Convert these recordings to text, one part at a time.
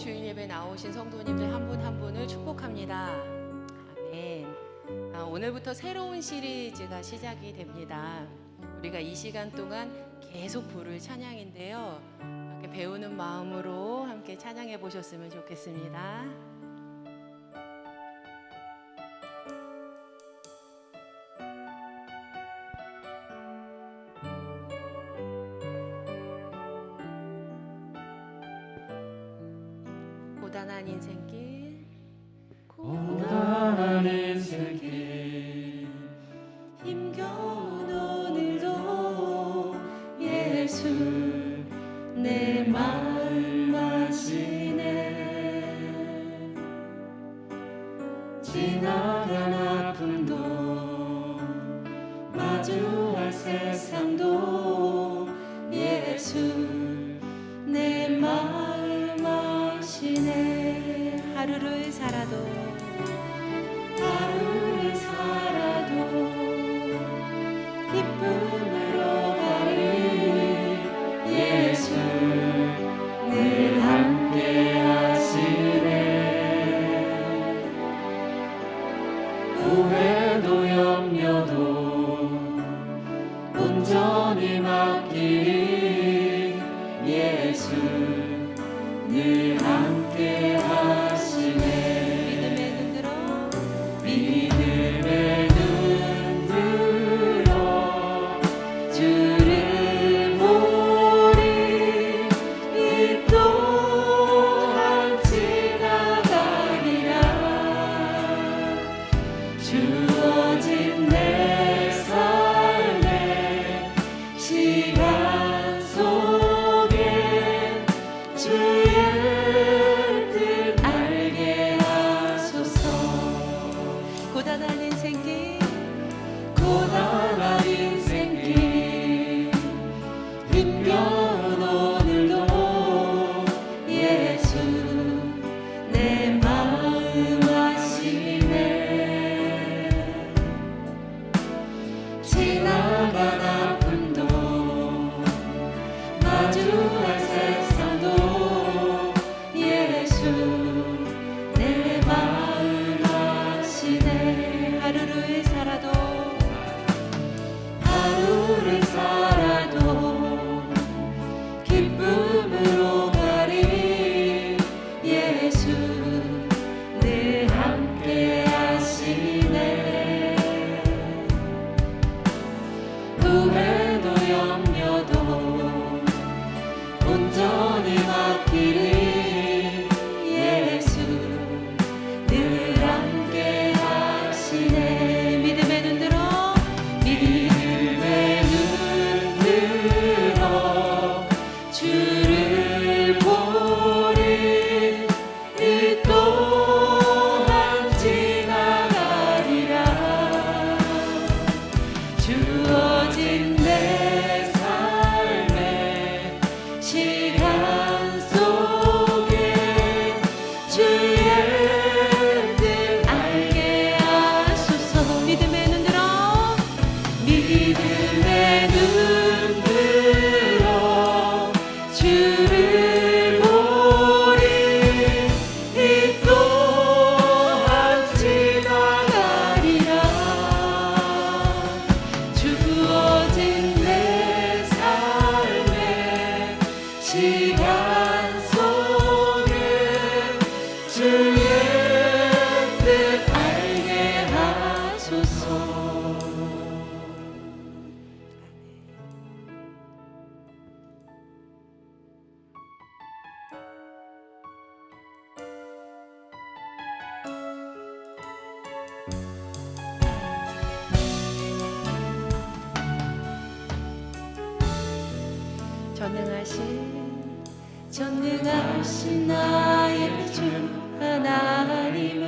주일 예배 나오신 성도님들 한 분 한 분을 축복합니다. 아멘. 오늘부터 새로운 시리즈가 시작이 됩니다. 우리가 이 시간 동안 계속 부를 찬양인데요. 이렇게 배우는 마음으로 함께 찬양해 보셨으면 좋겠습니다. 고단한 인생길, 고단한 인생길, 힘겨운 오늘도 예수 내 마음 아시네. 지나간 아픔도 마주할 세상도 예수 내 마음 아시네. 하루를 살아도 기쁨으로 가리 예수 늘 함께 하시네. 후회도 염려도 온전히 맡기리 예수 늘 함께 하시네. 믿음의 눈 들어 믿음의 눈 들어 주를 보리. 이 또한 지나가리라. 주어진 내 삶의 시간 속에 주의 뜻 알게 하소서. 고단한 인생길, 고단한 인생길, 힘겨운 오늘도 예수 내 마음 아시네. 지나간 아픔도 마주할 세상도 예수 내 마음 아시네. 하루를 살아도 기쁨으로 가리 예수 늘 함께 하시네. 후회도 염려도 온전히 맡기리 예수 늘 함께 하시네. 믿음의 눈 들어 믿음의 눈 들어 주를 보리. 이 또한 지나가리라. 주어진 내 삶의 시간 속에 주의 뜻 알게 하소서. 믿음의 눈 들어 믿음의 눈 들어 주를 보리. 이 또한 지나가리라. 주어진 내 삶의 시간 속에 주의 뜻 알게 하소서. 전능하신 나의 주 하나님은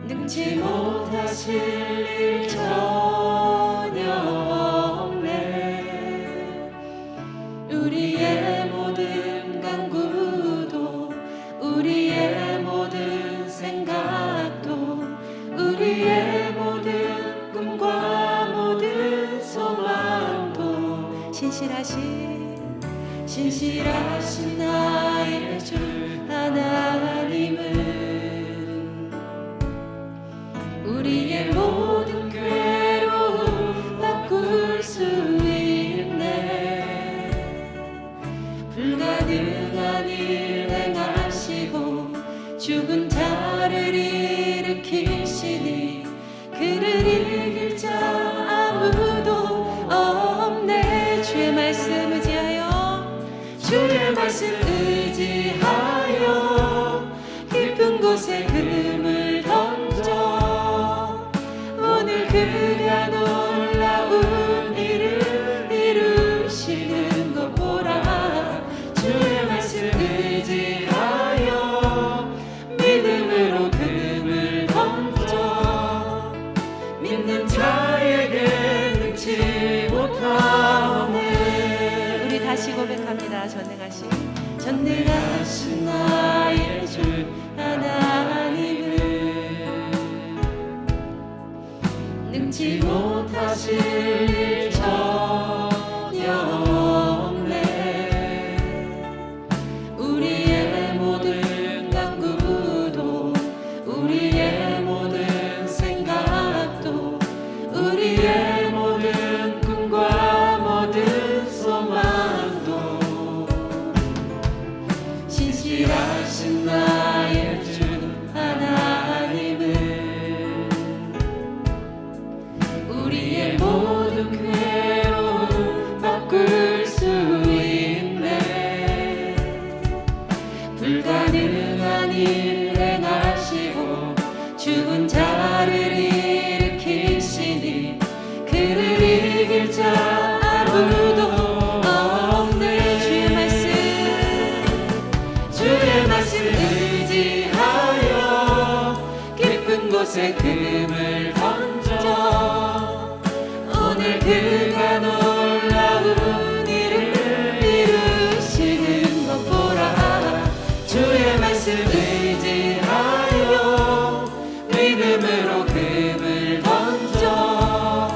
능치 못하실 일 전혀 없네. 우리의 모든 간구도 우리의 모든 생각도 우리의 모든 꿈과 모든 소망도 신실하신 신실하신 나의 주 하나님은 우리의 모든 괴로움 바꿀 수 있네. 불가능한 일 행하시고 죽은 자를 일으키시니 그를 이길 자 아무도 없네. 주의 말씀 의지하여 주의 말씀 의지하여 깊은 곳에 금을 던져 오늘 그가 놀라운 일을 이루시는 것 보라. 주의 말씀 의지하여 믿음으로 금을 던져 믿는 자에게 능치 못하네. 우리 다시 고백합니다. 전능하신 나의 주 하나님은 능치 못하실 일 전혀 없네. 우리의 모든 간구도 우리의 모든 생각도 우리의 모든 꿈과 모든 소망도 신실하신 나의 주 하나님은 우리의 모든 괴로움 바꿀 수 있네. 불가능한 일 행하시고 죽은 자를 일으키시니 그를 이길 자 아무도 없네. 주의 말씀 의지하여 깊은 곳에 금을 던져 오늘 그가 놀라운 일을 이루시는 것 보라. 주의 말씀 의지하여 믿음으로 금을 던져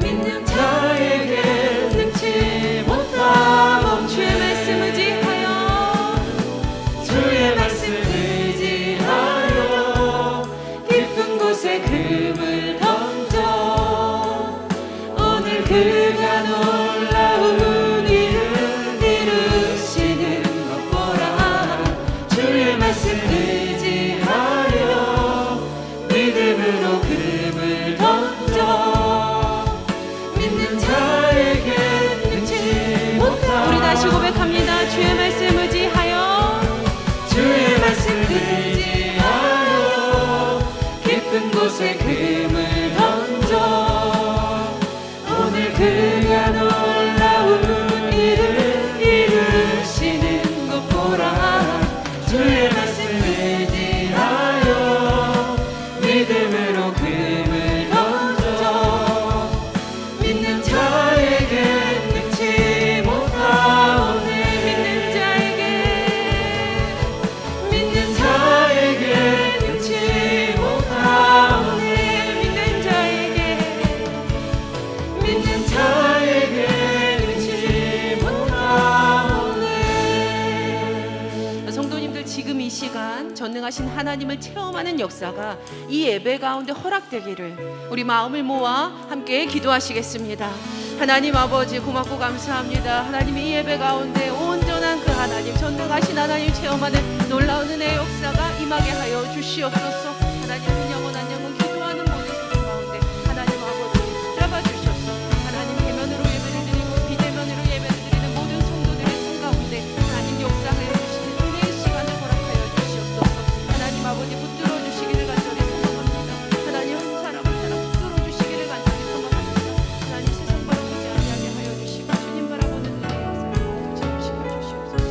믿는 자에게 능치 못함. 주의 말씀 의지하여 주의 말씀 의지하여 깊은 곳에 금을 던져 오늘 그가 놀라운 일을 이루시는 것 보라. 주의 말씀 의지하여 믿음으로 금을 던져 믿는 자에게 능치 못함. 우리 다시 고백합니다. 주의 말씀 의지하여 주의 말씀 의지하여 깊은 곳에 금을 던져 오늘 그가 놀라운 일을 이루시는 것 보라. 주의 말씀 의지하여 믿음으로 금을 던져 믿는 자에게 능치 못하오네. 믿는 자에게 능치 못하오네. 믿는 자에게 능치 못하오네. 성도님들, 지금 이 시간 전능하신 하나님을 체험하는 역사가 이 예배 가운데 허락되기를 우리 마음을 모아 함께 기도하시겠습니다. 하나님 아버지, 고맙고 감사합니다. 하나님, 이 예배 가운데 온전한 그 하나님, 전능하신 하나님 체험하는 놀라운 은혜의 역사가 임하게 하여 주시옵소서. 하나님, 한 영혼 한 영혼 기도하는 모든 소리 가운데 하나님 아버지 붙잡아 주셔서 하나님, 대면으로 예배를 드리고 비대면으로 예배를 드리는 모든 성도들의 손 가운데 하나님 역사하여 주시는 은혜의 시간을 허락하여 주시옵소서. 하나님 아버지, 붙들어 주시기를 간절히 소망합니다. 하나님, 한 사람 한 사람 붙들어 주시기를 간절히 소망합니다. 하나님, 세상 바라보지 아니하게 하여 주시고 주님 바라보는 은혜의 역사를 주시고 주시옵소서.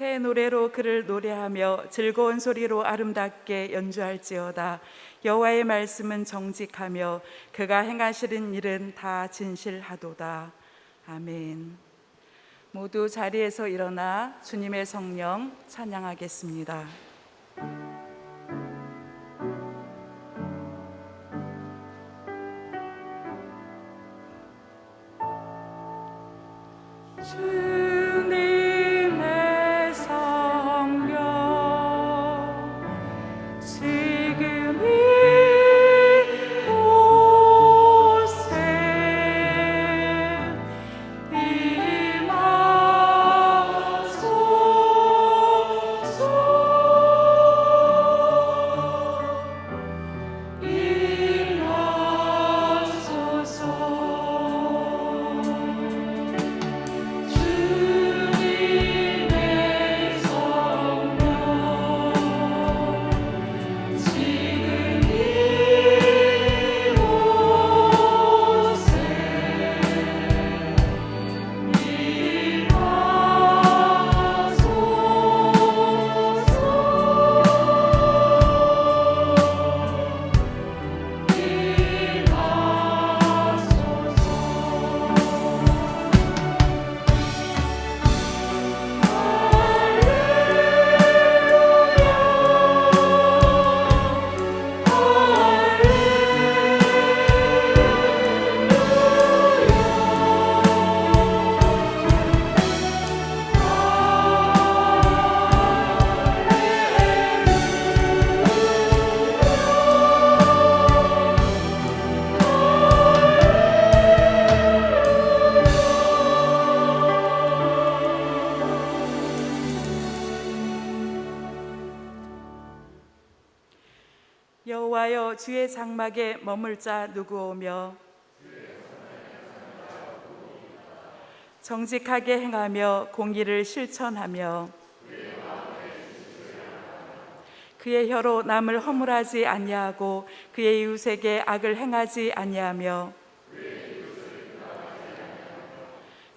새 노래로 그를 노래하며 즐거운 소리로 아름답게 연주할지어다. 여호와의 말씀은 정직하며 그가 행하시는 일은 다 진실하도다. 아멘. 모두 자리에서 일어나 주님의 성령 찬양하겠습니다. 주님의 성령 지금 이곳에 여호와여 주의 장막에 머물 자 누구오며 정직하게 행하며 공의를 실천하며 그의 혀로 남을 허물하지 아니하고 그의 이웃에게 악을 행하지 아니하며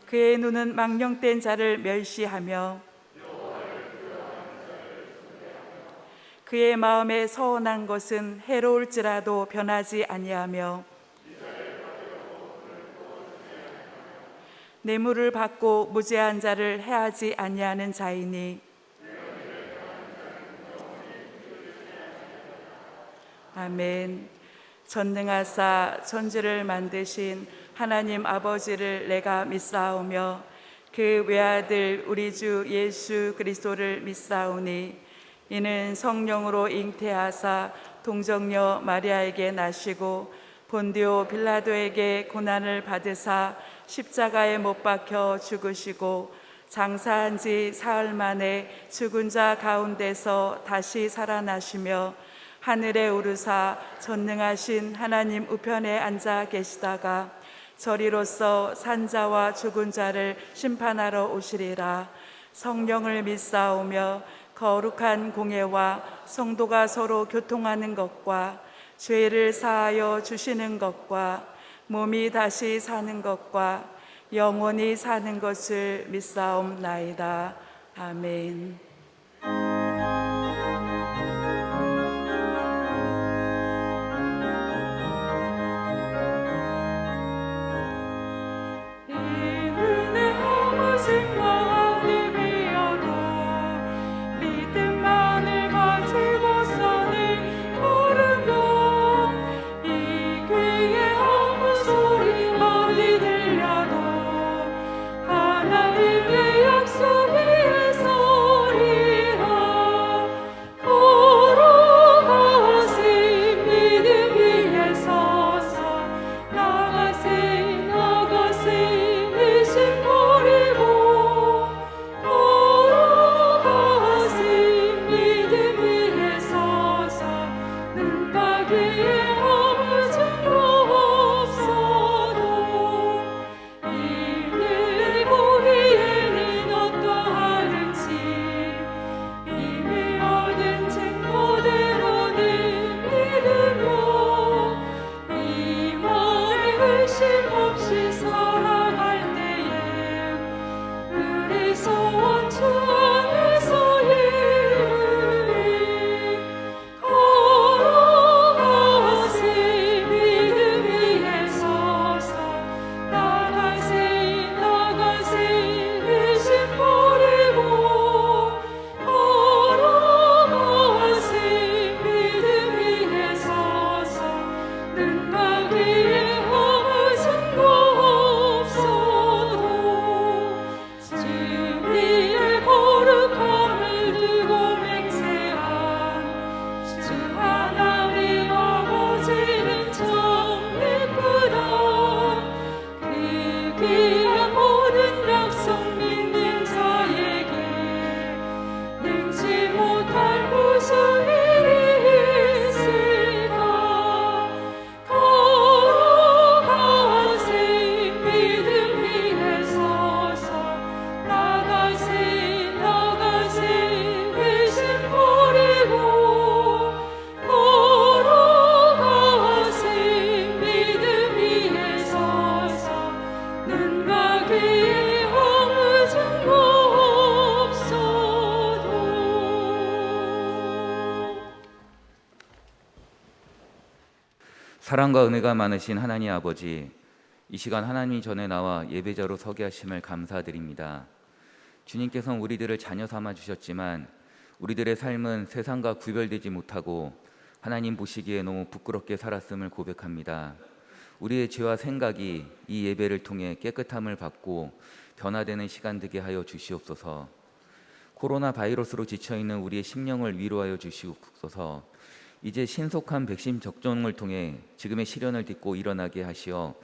그의 눈은 망령된 자를 멸시하며 그의 마음에 서운한 것은 해로울지라도 변하지 아니하며 뇌물을 받고 무죄한 자를 해하지 아니하는 자이니 아멘. 전능하사 천지를 만드신 하나님 아버지를 내가 믿사오며 그 외아들 우리 주 예수 그리스도를 믿사오니 이는 성령으로 잉태하사 동정녀 마리아에게 나시고 본디오 빌라도에게 고난을 받으사 십자가에 못 박혀 죽으시고 장사한 지 사흘 만에 죽은 자 가운데서 다시 살아나시며 하늘에 오르사 전능하신 하나님 우편에 앉아 계시다가 저리로서 산자와 죽은 자를 심판하러 오시리라. 성령을 믿사오며 거룩한 공예와 성도가 서로 교통하는 것과 죄를 사하여 주시는 것과 몸이 다시 사는 것과 영원히 사는 것을 믿사옵나이다. 아멘. 살아갈 때에 우리 소원 주 안에 사랑과 은혜가 많으신 하나님 아버지, 이 시간 하나님 전에 나와 예배자로 서게 하심을 감사드립니다. 주님께서는 우리들을 자녀 삼아 주셨지만 우리들의 삶은 세상과 구별되지 못하고 하나님 보시기에 너무 부끄럽게 살았음을 고백합니다. 우리의 죄와 생각이 이 예배를 통해 깨끗함을 받고 변화되는 시간 되게 하여 주시옵소서. 코로나 바이러스로 지쳐있는 우리의 심령을 위로하여 주시옵소서. 이제 신속한 백신 접종을 통해 지금의 시련을 딛고 일어나게 하시어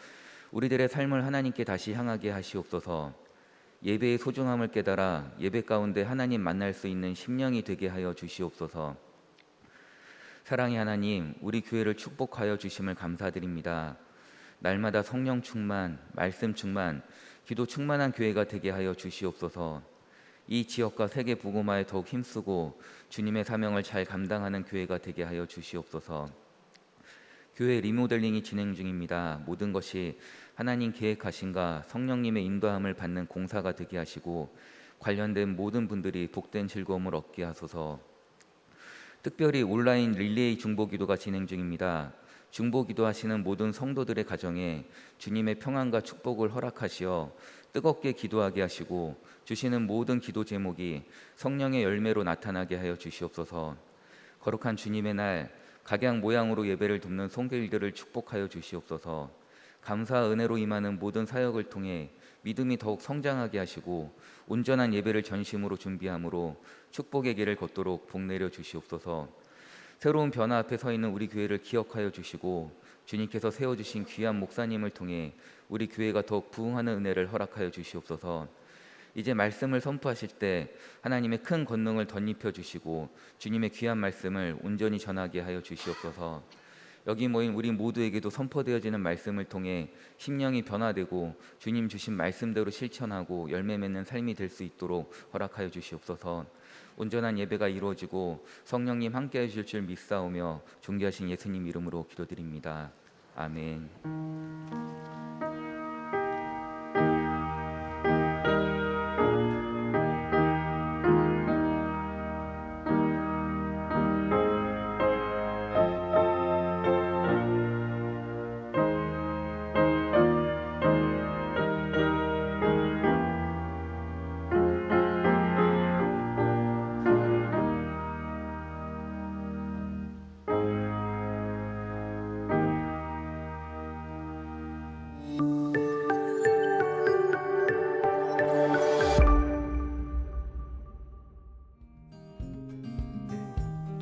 우리들의 삶을 하나님께 다시 향하게 하시옵소서. 예배의 소중함을 깨달아 예배 가운데 하나님 만날 수 있는 심령이 되게 하여 주시옵소서. 사랑의 하나님, 우리 교회를 축복하여 주심을 감사드립니다. 날마다 성령 충만, 말씀 충만, 기도 충만한 교회가 되게 하여 주시옵소서. 이 지역과 세계 복음화에 더욱 힘쓰고 주님의 사명을 잘 감당하는 교회가 되게 하여 주시옵소서. 교회 리모델링이 진행 중입니다. 모든 것이 하나님 계획하신가 성령님의 인도함을 받는 공사가 되게 하시고 관련된 모든 분들이 복된 즐거움을 얻게 하소서. 특별히 온라인 릴레이 중보기도가 진행 중입니다. 중보기도 하시는 모든 성도들의 가정에 주님의 평안과 축복을 허락하시어 뜨겁게 기도하게 하시고 주시는 모든 기도 제목이 성령의 열매로 나타나게 하여 주시옵소서. 거룩한 주님의 날 각양 모양으로 예배를 돕는 성도들을 축복하여 주시옵소서. 감사와 은혜로 임하는 모든 사역을 통해 믿음이 더욱 성장하게 하시고 온전한 예배를 전심으로 준비함으로 축복의 길을 걷도록 복 내려 주시옵소서. 새로운 변화 앞에 서 있는 우리 교회를 기억하여 주시고 주님께서 세워주신 귀한 목사님을 통해 우리 교회가 더욱 부흥하는 은혜를 허락하여 주시옵소서. 이제 말씀을 선포하실 때 하나님의 큰 권능을 덧입혀 주시고 주님의 귀한 말씀을 온전히 전하게 하여 주시옵소서. 여기 모인 우리 모두에게도 선포되어지는 말씀을 통해 심령이 변화되고 주님 주신 말씀대로 실천하고 열매 맺는 삶이 될 수 있도록 허락하여 주시옵소서. 온전한 예배가 이루어지고 성령님 함께해 주실 줄 믿사오며 존귀하신 예수님 이름으로 기도드립니다. 아멘.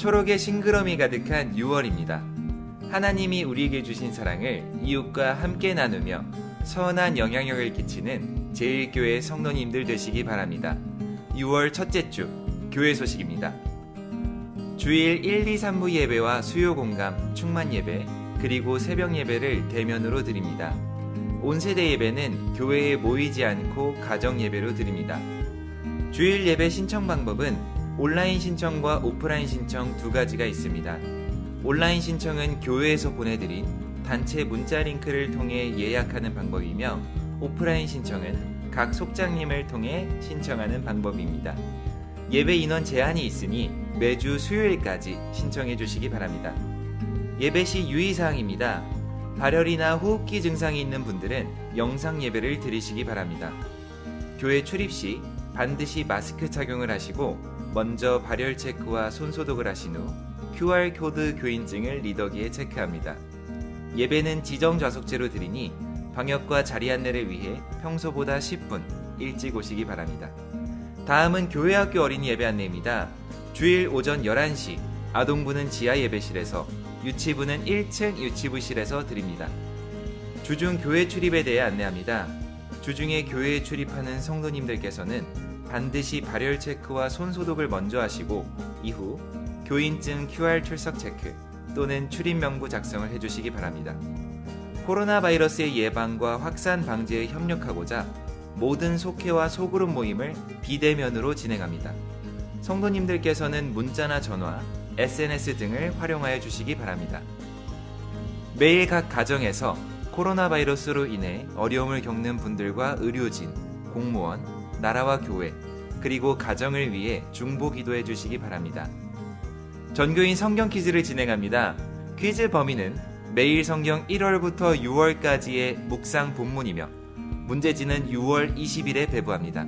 초록의 싱그러움이 가득한 6월입니다. 하나님이 우리에게 주신 사랑을 이웃과 함께 나누며 선한 영향력을 끼치는 제1교회 성도님들 되시기 바랍니다. 6월 첫째 주 교회 소식입니다. 주일 1, 2, 3부 예배와 수요 공감, 충만 예배, 그리고 새벽 예배를 대면으로 드립니다. 온 세대 예배는 교회에 모이지 않고 가정 예배로 드립니다. 주일 예배 신청 방법은 온라인 신청과 오프라인 신청 두 가지가 있습니다. 온라인 신청은 교회에서 보내드린 단체 문자 링크를 통해 예약하는 방법이며 오프라인 신청은 각 속장님을 통해 신청하는 방법입니다. 예배 인원 제한이 있으니 매주 수요일까지 신청해 주시기 바랍니다. 예배 시 유의사항입니다. 발열이나 호흡기 증상이 있는 분들은 영상 예배를 드리시기 바랍니다. 교회 출입 시 반드시 마스크 착용을 하시고 먼저 발열 체크와 손 소독을 하신 후 QR코드 교인증을 리더기에 체크합니다. 예배는 지정 좌석제로 드리니 방역과 자리 안내를 위해 평소보다 10분 일찍 오시기 바랍니다. 다음은 교회학교 어린이 예배 안내입니다. 주일 오전 11시 아동부는 지하 예배실에서, 유치부는 1층 유치부실에서 드립니다. 주중 교회 출입에 대해 안내합니다. 주중에 교회에 출입하는 성도님들께서는 반드시 발열 체크와 손 소독을 먼저 하시고 이후 교인증 QR 출석 체크 또는 출입 명부 작성을 해주시기 바랍니다. 코로나 바이러스의 예방과 확산 방지에 협력하고자 모든 속회와 소그룹 모임을 비대면으로 진행합니다. 성도님들께서는 문자나 전화, SNS 등을 활용하여 주시기 바랍니다. 매일 각 가정에서 코로나 바이러스로 인해 어려움을 겪는 분들과 의료진, 공무원, 나라와 교회, 그리고 가정을 위해 중보 기도해 주시기 바랍니다. 전교인 성경 퀴즈를 진행합니다. 퀴즈 범위는 매일 성경 1월부터 6월까지의 묵상 본문이며 문제지는 6월 20일에 배부합니다.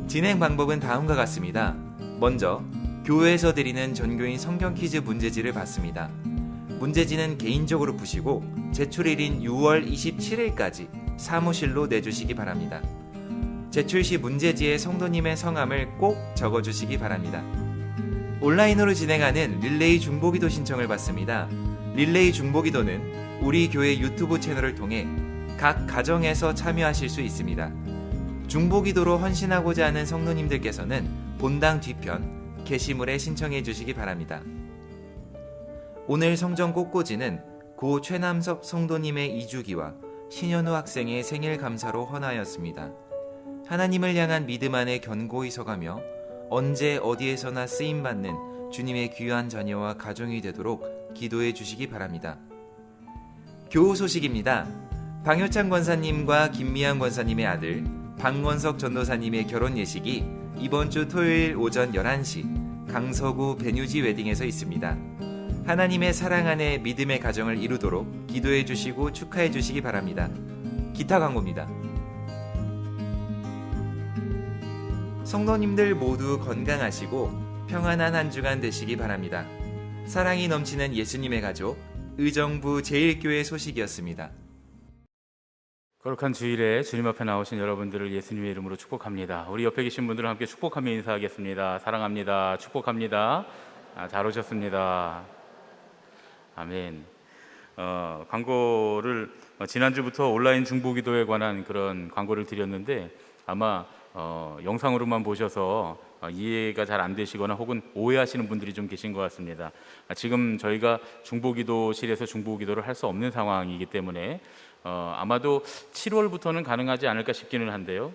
진행 방법은 다음과 같습니다. 먼저 교회에서 드리는 전교인 성경 퀴즈 문제지를 받습니다. 문제지는 개인적으로 푸시고 제출일인 6월 27일까지 사무실로 내주시기 바랍니다. 제출 시 문제지에 성도님의 성함을 꼭 적어주시기 바랍니다. 온라인으로 진행하는 릴레이 중보기도 신청을 받습니다. 릴레이 중보기도는 우리 교회 유튜브 채널을 통해 각 가정에서 참여하실 수 있습니다. 중보기도로 헌신하고자 하는 성도님들께서는 본당 뒤편 게시물에 신청해 주시기 바랍니다. 오늘 성전 꽃꽂이는 고 최남석 성도님의 이주기와 신현우 학생의 생일 감사로 헌하였습니다. 하나님을 향한 믿음 안에 견고히 서가며 언제 어디에서나 쓰임받는 주님의 귀한 자녀와 가정이 되도록 기도해 주시기 바랍니다. 교우 소식입니다. 방효창 권사님과 김미향 권사님의 아들 방원석 전도사님의 결혼 예식이 이번 주 토요일 오전 11시 강서구 베뉴지 웨딩에서 있습니다. 하나님의 사랑 안에 믿음의 가정을 이루도록 기도해 주시고 축하해 주시기 바랍니다. 기타 광고입니다. 성도님들 모두 건강하시고 평안한 한 주간 되시기 바랍니다. 사랑이 넘치는 예수님의 가족 의정부 제1교회 소식이었습니다. 거룩한 주일에 주님 앞에 나오신 여러분들을 예수님의 이름으로 축복합니다. 우리 옆에 계신 분들과 함께 축복하며 인사하겠습니다. 사랑합니다. 축복합니다. 잘 오셨습니다. 아멘. 광고를 지난주부터 온라인 중보기도에 관한 그런 광고를 드렸는데 아마 영상으로만 보셔서 이해가 잘 안 되시거나 혹은 오해하시는 분들이 좀 계신 것 같습니다. 지금 저희가 중보기도실에서 중보기도를 할 수 없는 상황이기 때문에 아마도 7월부터는 가능하지 않을까 싶기는 한데요.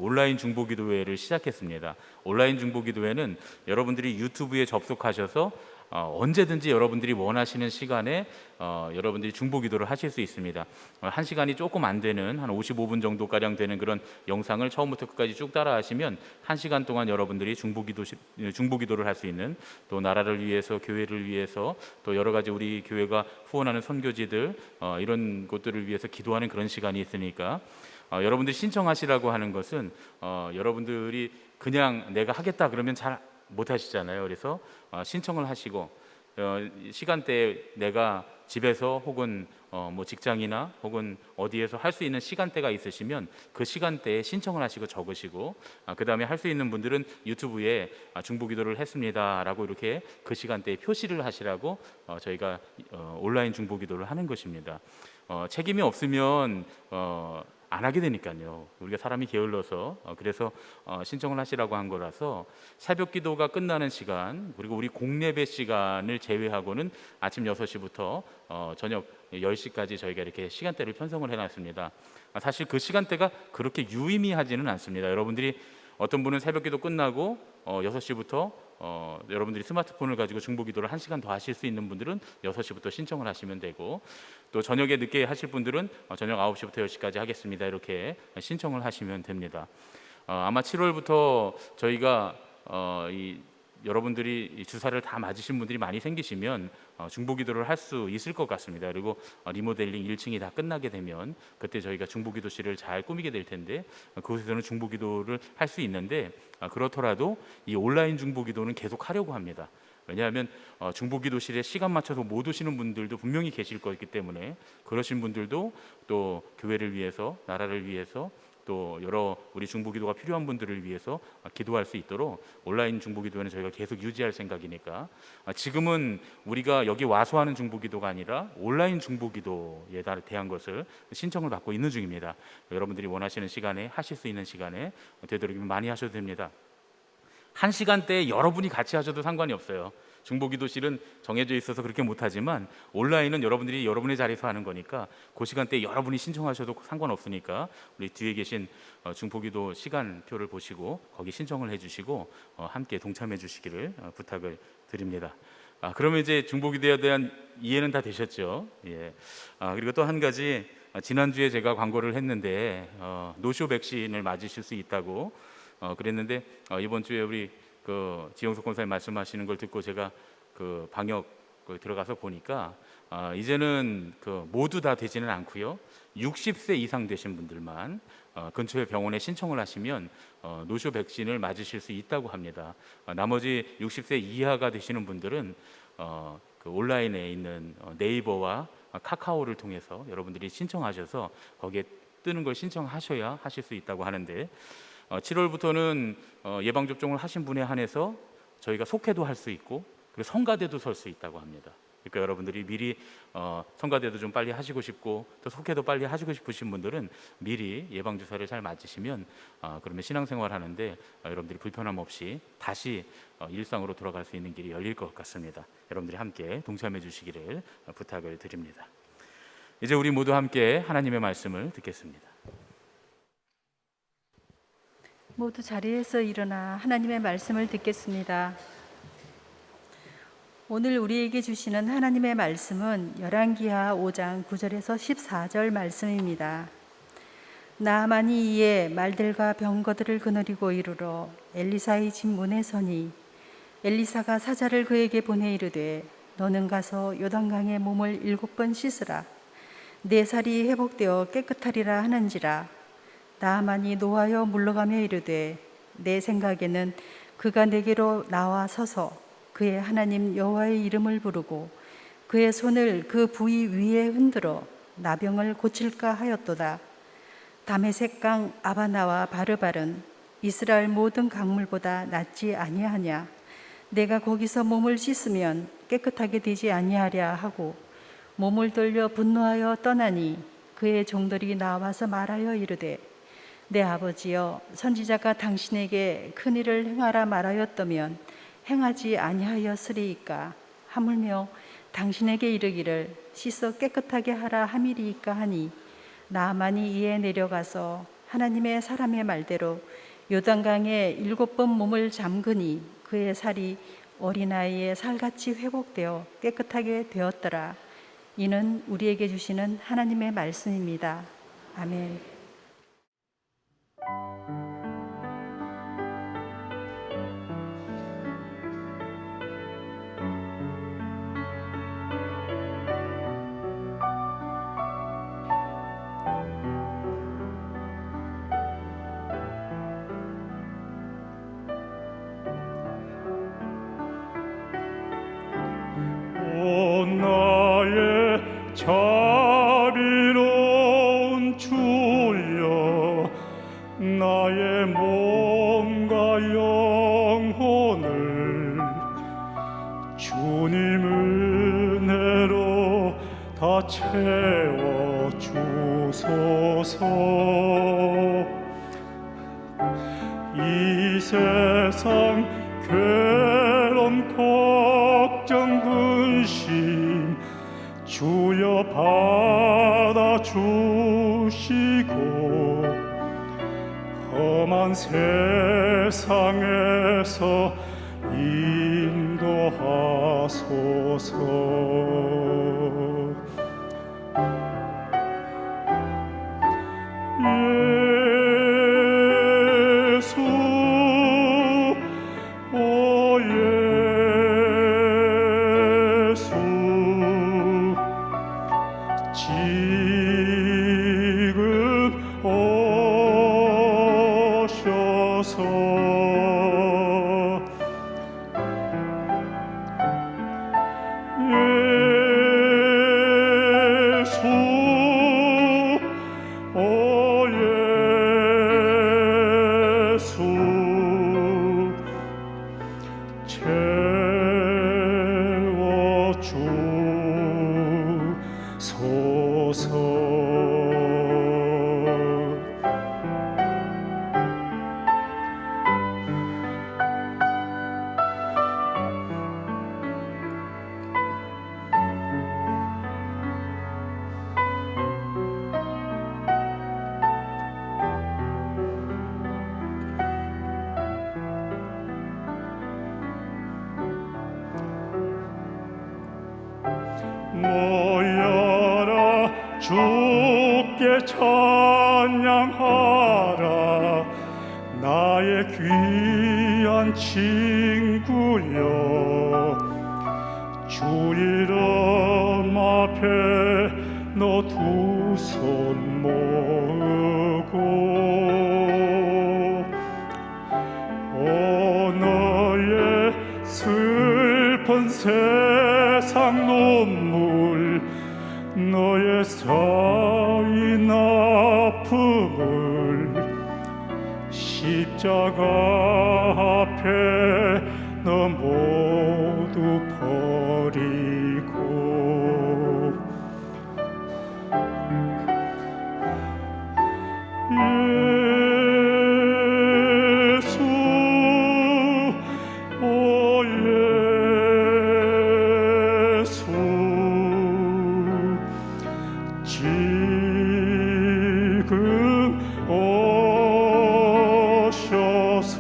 온라인 중보기도회를 시작했습니다. 온라인 중보기도회는 여러분들이 유튜브에 접속하셔서 언제든지 여러분들이 원하시는 시간에 여러분들이 중보기도를 하실 수 있습니다. 1시간이 조금 안 되는 한 55분 정도가량 되는 그런 영상을 처음부터 끝까지 쭉 따라 하시면 1시간 동안 여러분들이 중보기도를 할 수 있는, 또 나라를 위해서, 교회를 위해서, 또 여러 가지 우리 교회가 후원하는 선교지들 이런 곳들을 위해서 기도하는 그런 시간이 있으니까 여러분들이 신청하시라고 하는 것은 여러분들이 그냥 내가 하겠다 그러면 잘 못 하시잖아요. 그래서 신청을 하시고 시간대에 내가 집에서 혹은 뭐 직장이나 혹은 어디에서 할 수 있는 시간대가 있으시면 그 시간대에 신청을 하시고 적으시고 그 다음에 할 수 있는 분들은 유튜브에 중보기도를 했습니다 라고 이렇게 그 시간대에 표시를 하시라고 저희가 온라인 중보기도를 하는 것입니다. 책임이 없으면 안 하게 되니까요. 우리가 사람이 게을러서 그래서 신청을 하시라고 한 거라서 새벽 기도가 끝나는 시간 그리고 우리 공예배 시간을 제외하고는 아침 6시부터 저녁 10시까지 저희가 이렇게 시간대를 편성을 해놨습니다. 사실 그 시간대가 그렇게 유의미하지는 않습니다. 여러분들이 어떤 분은 새벽 기도 끝나고 6시부터 여러분들이 스마트폰을 가지고 중보기도를 1시간 더 하실 수 있는 분들은 6시부터 신청을 하시면 되고, 또 저녁에 늦게 하실 분들은 저녁 9시부터 10시까지 하겠습니다 이렇게 신청을 하시면 됩니다. 아마 7월부터 저희가 여러분들이 주사를 다 맞으신 분들이 많이 생기시면 중보기도를 할 수 있을 것 같습니다. 그리고 리모델링 1층이 다 끝나게 되면 그때 저희가 중보기도실을 잘 꾸미게 될 텐데 그곳에서는 중보기도를 할 수 있는데 그렇더라도 이 온라인 중보기도는 계속 하려고 합니다. 왜냐하면 중보기도실에 시간 맞춰서 못 오시는 분들도 분명히 계실 거기 때문에 그러신 분들도 또 교회를 위해서, 나라를 위해서, 또 여러 우리 중보기도가 필요한 분들을 위해서 기도할 수 있도록 온라인 중보기도회는 저희가 계속 유지할 생각이니까 지금은 우리가 여기 와서 하는 중보기도가 아니라 온라인 중보기도에 대한 것을 신청을 받고 있는 중입니다. 여러분들이 원하시는 시간에 하실 수 있는 시간에 되도록이면 많이 하셔도 됩니다. 1시간대에 여러분이 같이 하셔도 상관이 없어요. 중보기도실은 정해져 있어서 그렇게 못하지만 온라인은 여러분들이 여러분의 자리에서 하는 거니까 그 시간대에 여러분이 신청하셔도 상관없으니까 우리 뒤에 계신 중보기도 시간표를 보시고 거기 신청을 해주시고 함께 동참해 주시기를 부탁을 드립니다. 그러면 이제 중보기도에 대한 이해는 다 되셨죠? 예. 그리고 또 한 가지, 지난주에 제가 광고를 했는데 노쇼 백신을 맞으실 수 있다고 그랬는데 이번 주에 우리 지영석 권사님 말씀하시는 걸 듣고 제가 그 방역 들어가서 보니까 이제는 모두 다 되지는 않고요. 60세 이상 되신 분들만 근처의 병원에 신청을 하시면 노쇼 백신을 맞으실 수 있다고 합니다. 나머지 60세 이하가 되시는 분들은 온라인에 있는 네이버와 카카오를 통해서 여러분들이 신청하셔서 거기에 뜨는 걸 신청하셔야 하실 수 있다고 하는데 7월부터는 예방접종을 하신 분에 한해서 저희가 속회도 할 수 있고 그리고 성가대도 설 수 있다고 합니다. 그러니까 여러분들이 미리 성가대도 좀 빨리 하시고 싶고 또 속회도 빨리 하시고 싶으신 분들은 미리 예방주사를 잘 맞으시면 그러면 신앙생활 하는데 여러분들이 불편함 없이 다시 일상으로 돌아갈 수 있는 길이 열릴 것 같습니다. 여러분들이 함께 동참해 주시기를 부탁을 드립니다. 이제 우리 모두 함께 하나님의 말씀을 듣겠습니다. 모두 자리에서 일어나 하나님의 말씀을 듣겠습니다. 오늘 우리에게 주시는 하나님의 말씀은 열왕기하 5장 9절에서 14절 말씀입니다. 나아만이 이에 말들과 병거들을 거느리고 이르러 엘리사의 집 문에 서니 엘리사가 사자를 그에게 보내 이르되 너는 가서 요단강에 몸을 7번 씻으라. 내 살이 회복되어 깨끗하리라 하는지라. 나아만이 노하여 물러가며 이르되 내 생각에는 그가 내게로 나와 서서 그의 하나님 여호와의 이름을 부르고 그의 손을 그 부위 위에 흔들어 나병을 고칠까 하였도다. 다메섹 강 아바나와 바르발은 이스라엘 모든 강물보다 낫지 아니하냐. 내가 거기서 몸을 씻으면 깨끗하게 되지 아니하랴 하고 몸을 돌려 분노하여 떠나니 그의 종들이 나와서 말하여 이르되 내 아버지여 선지자가 당신에게 큰 일을 행하라 말하였다면 행하지 아니하였으리이까. 하물며 당신에게 이르기를 씻어 깨끗하게 하라 함이리이까 하니 나아만이 이에 내려가서 하나님의 사람의 말대로 요단강에 7번 몸을 잠그니 그의 살이 어린아이의 살같이 회복되어 깨끗하게 되었더라. 이는 우리에게 주시는 하나님의 말씀입니다. 아멘. 오 나의 자비로운 주여 나의 몸과 영혼을 주님 은혜로 다 채워주소서. 이 세상 괴로움 걱정 근심 주여 받아주시고 험한 세상에서 인도하소서. 예수 오 예수 지금 오셔서 예수 오 예수 채워주소서. 모여라 주께 찬양하라. 나의 귀한 친구여 주 이름 앞에 너 두 손 모으고 너의 슬픈 세상 눈물 너의 쌓인 아픔을 십자가 앞에 너 모두 버리고 예수 오 예수 지금 오셔서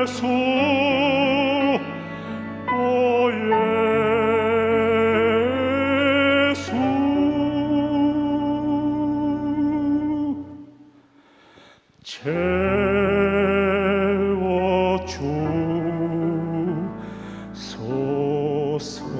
예수 오 예수 채워주소서.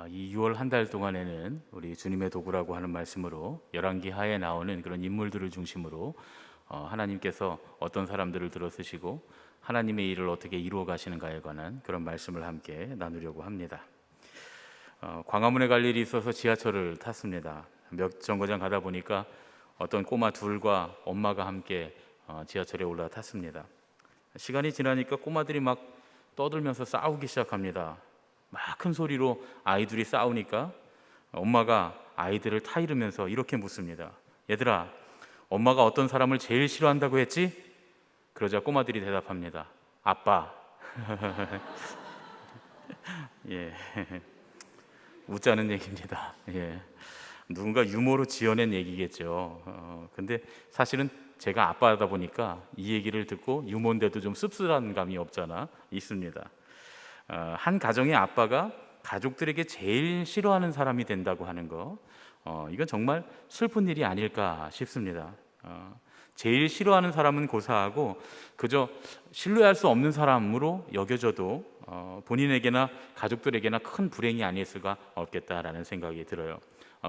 이 6월 한 달 동안에는 우리 주님의 도구라고 하는 말씀으로 열왕기 하에 나오는 그런 인물들을 중심으로 하나님께서 어떤 사람들을 들어 쓰시고 하나님의 일을 어떻게 이루어 가시는가에 관한 그런 말씀을 함께 나누려고 합니다. 광화문에 갈 일이 있어서 지하철을 탔습니다. 몇 정거장 가다 보니까 어떤 꼬마 둘과 엄마가 함께 지하철에 올라탔습니다. 시간이 지나니까 꼬마들이 막 떠들면서 싸우기 시작합니다. 막 큰 소리로 아이들이 싸우니까 엄마가 아이들을 타이르면서 이렇게 묻습니다. 얘들아, 엄마가 어떤 사람을 제일 싫어한다고 했지? 그러자 꼬마들이 대답합니다. 아빠. 예, 웃자는 얘기입니다. 예, 누군가 유머로 지어낸 얘기겠죠. 근데 사실은 제가 아빠다 보니까 이 얘기를 듣고 유머인데도 좀 씁쓸한 감이 없잖아 있습니다. 한 가정의 아빠가 가족들에게 제일 싫어하는 사람이 된다고 하는 거, 이건 정말 슬픈 일이 아닐까 싶습니다. 제일 싫어하는 사람은 고사하고 그저 신뢰할 수 없는 사람으로 여겨져도 본인에게나 가족들에게나 큰 불행이 아닐 수가 없겠다라는 생각이 들어요.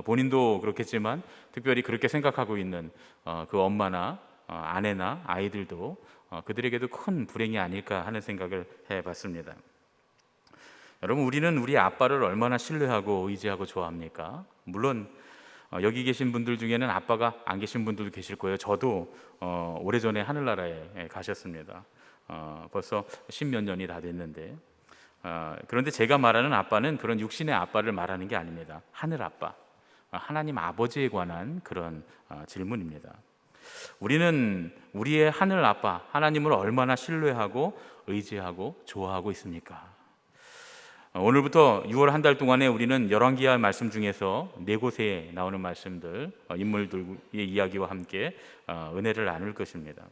본인도 그렇겠지만 특별히 그렇게 생각하고 있는 그 엄마나 아내나 아이들도 그들에게도 큰 불행이 아닐까 하는 생각을 해봤습니다. 여러분, 우리는 우리 아빠를 얼마나 신뢰하고 의지하고 좋아합니까? 물론 여기 계신 분들 중에는 아빠가 안 계신 분들도 계실 거예요. 저도 오래전에 하늘나라에 가셨습니다. 벌써 10몇 년이 다 됐는데, 그런데 제가 말하는 아빠는 그런 육신의 아빠를 말하는 게 아닙니다. 하늘 아빠, 하나님 아버지에 관한 그런 질문입니다. 우리는 우리의 하늘 아빠 하나님을 얼마나 신뢰하고 의지하고 좋아하고 있습니까? 오늘부터 6월 한 달 동안에 우리는 열왕기하 말씀 중에서 4곳에 나오는 말씀들, 인물들의 이야기와 함께 은혜를 나눌 것입니다.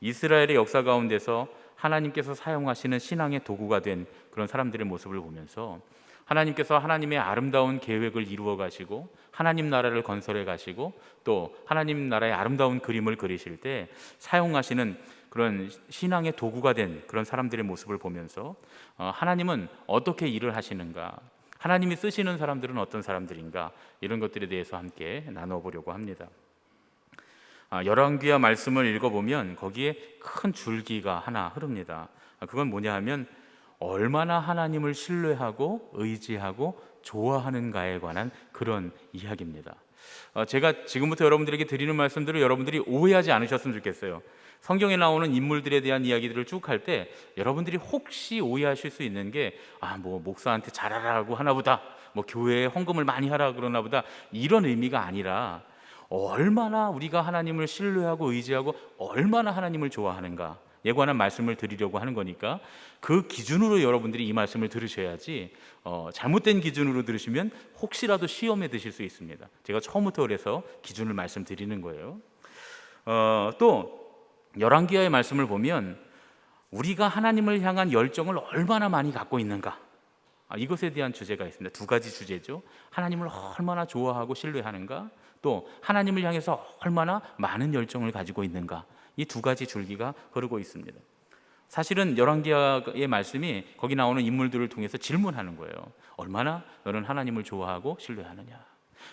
이스라엘의 역사 가운데서 하나님께서 사용하시는 신앙의 도구가 된 그런 사람들의 모습을 보면서 하나님께서 하나님의 아름다운 계획을 이루어 가시고 하나님 나라를 건설해 가시고 또 하나님 나라의 아름다운 그림을 그리실 때 사용하시는 그런 신앙의 도구가 된 그런 사람들의 모습을 보면서 하나님은 어떻게 일을 하시는가, 하나님이 쓰시는 사람들은 어떤 사람들인가, 이런 것들에 대해서 함께 나눠보려고 합니다. 열왕기하 말씀을 읽어보면 거기에 큰 줄기가 하나 흐릅니다. 그건 뭐냐 하면 얼마나 하나님을 신뢰하고 의지하고 좋아하는가에 관한 그런 이야기입니다. 제가 지금부터 여러분들에게 드리는 말씀들을 여러분들이 오해하지 않으셨으면 좋겠어요. 성경에 나오는 인물들에 대한 이야기들을 쭉 할 때 여러분들이 혹시 오해하실 수 있는 게 뭐 목사한테 잘하라고 하나 보다, 뭐 교회에 헌금을 많이 하라 그러나 보다, 이런 의미가 아니라 얼마나 우리가 하나님을 신뢰하고 의지하고 얼마나 하나님을 좋아하는가에 관한 말씀을 드리려고 하는 거니까 그 기준으로 여러분들이 이 말씀을 들으셔야지 잘못된 기준으로 들으시면 혹시라도 시험에 드실 수 있습니다. 제가 처음부터 그래서 기준을 말씀드리는 거예요. 또 열왕기하의 말씀을 보면 우리가 하나님을 향한 열정을 얼마나 많이 갖고 있는가, 이것에 대한 주제가 있습니다. 두 가지 주제죠. 하나님을 얼마나 좋아하고 신뢰하는가, 또 하나님을 향해서 얼마나 많은 열정을 가지고 있는가, 이 두 가지 줄기가 흐르고 있습니다. 사실은 열왕기하의 말씀이 거기 나오는 인물들을 통해서 질문하는 거예요. 얼마나 너는 하나님을 좋아하고 신뢰하느냐,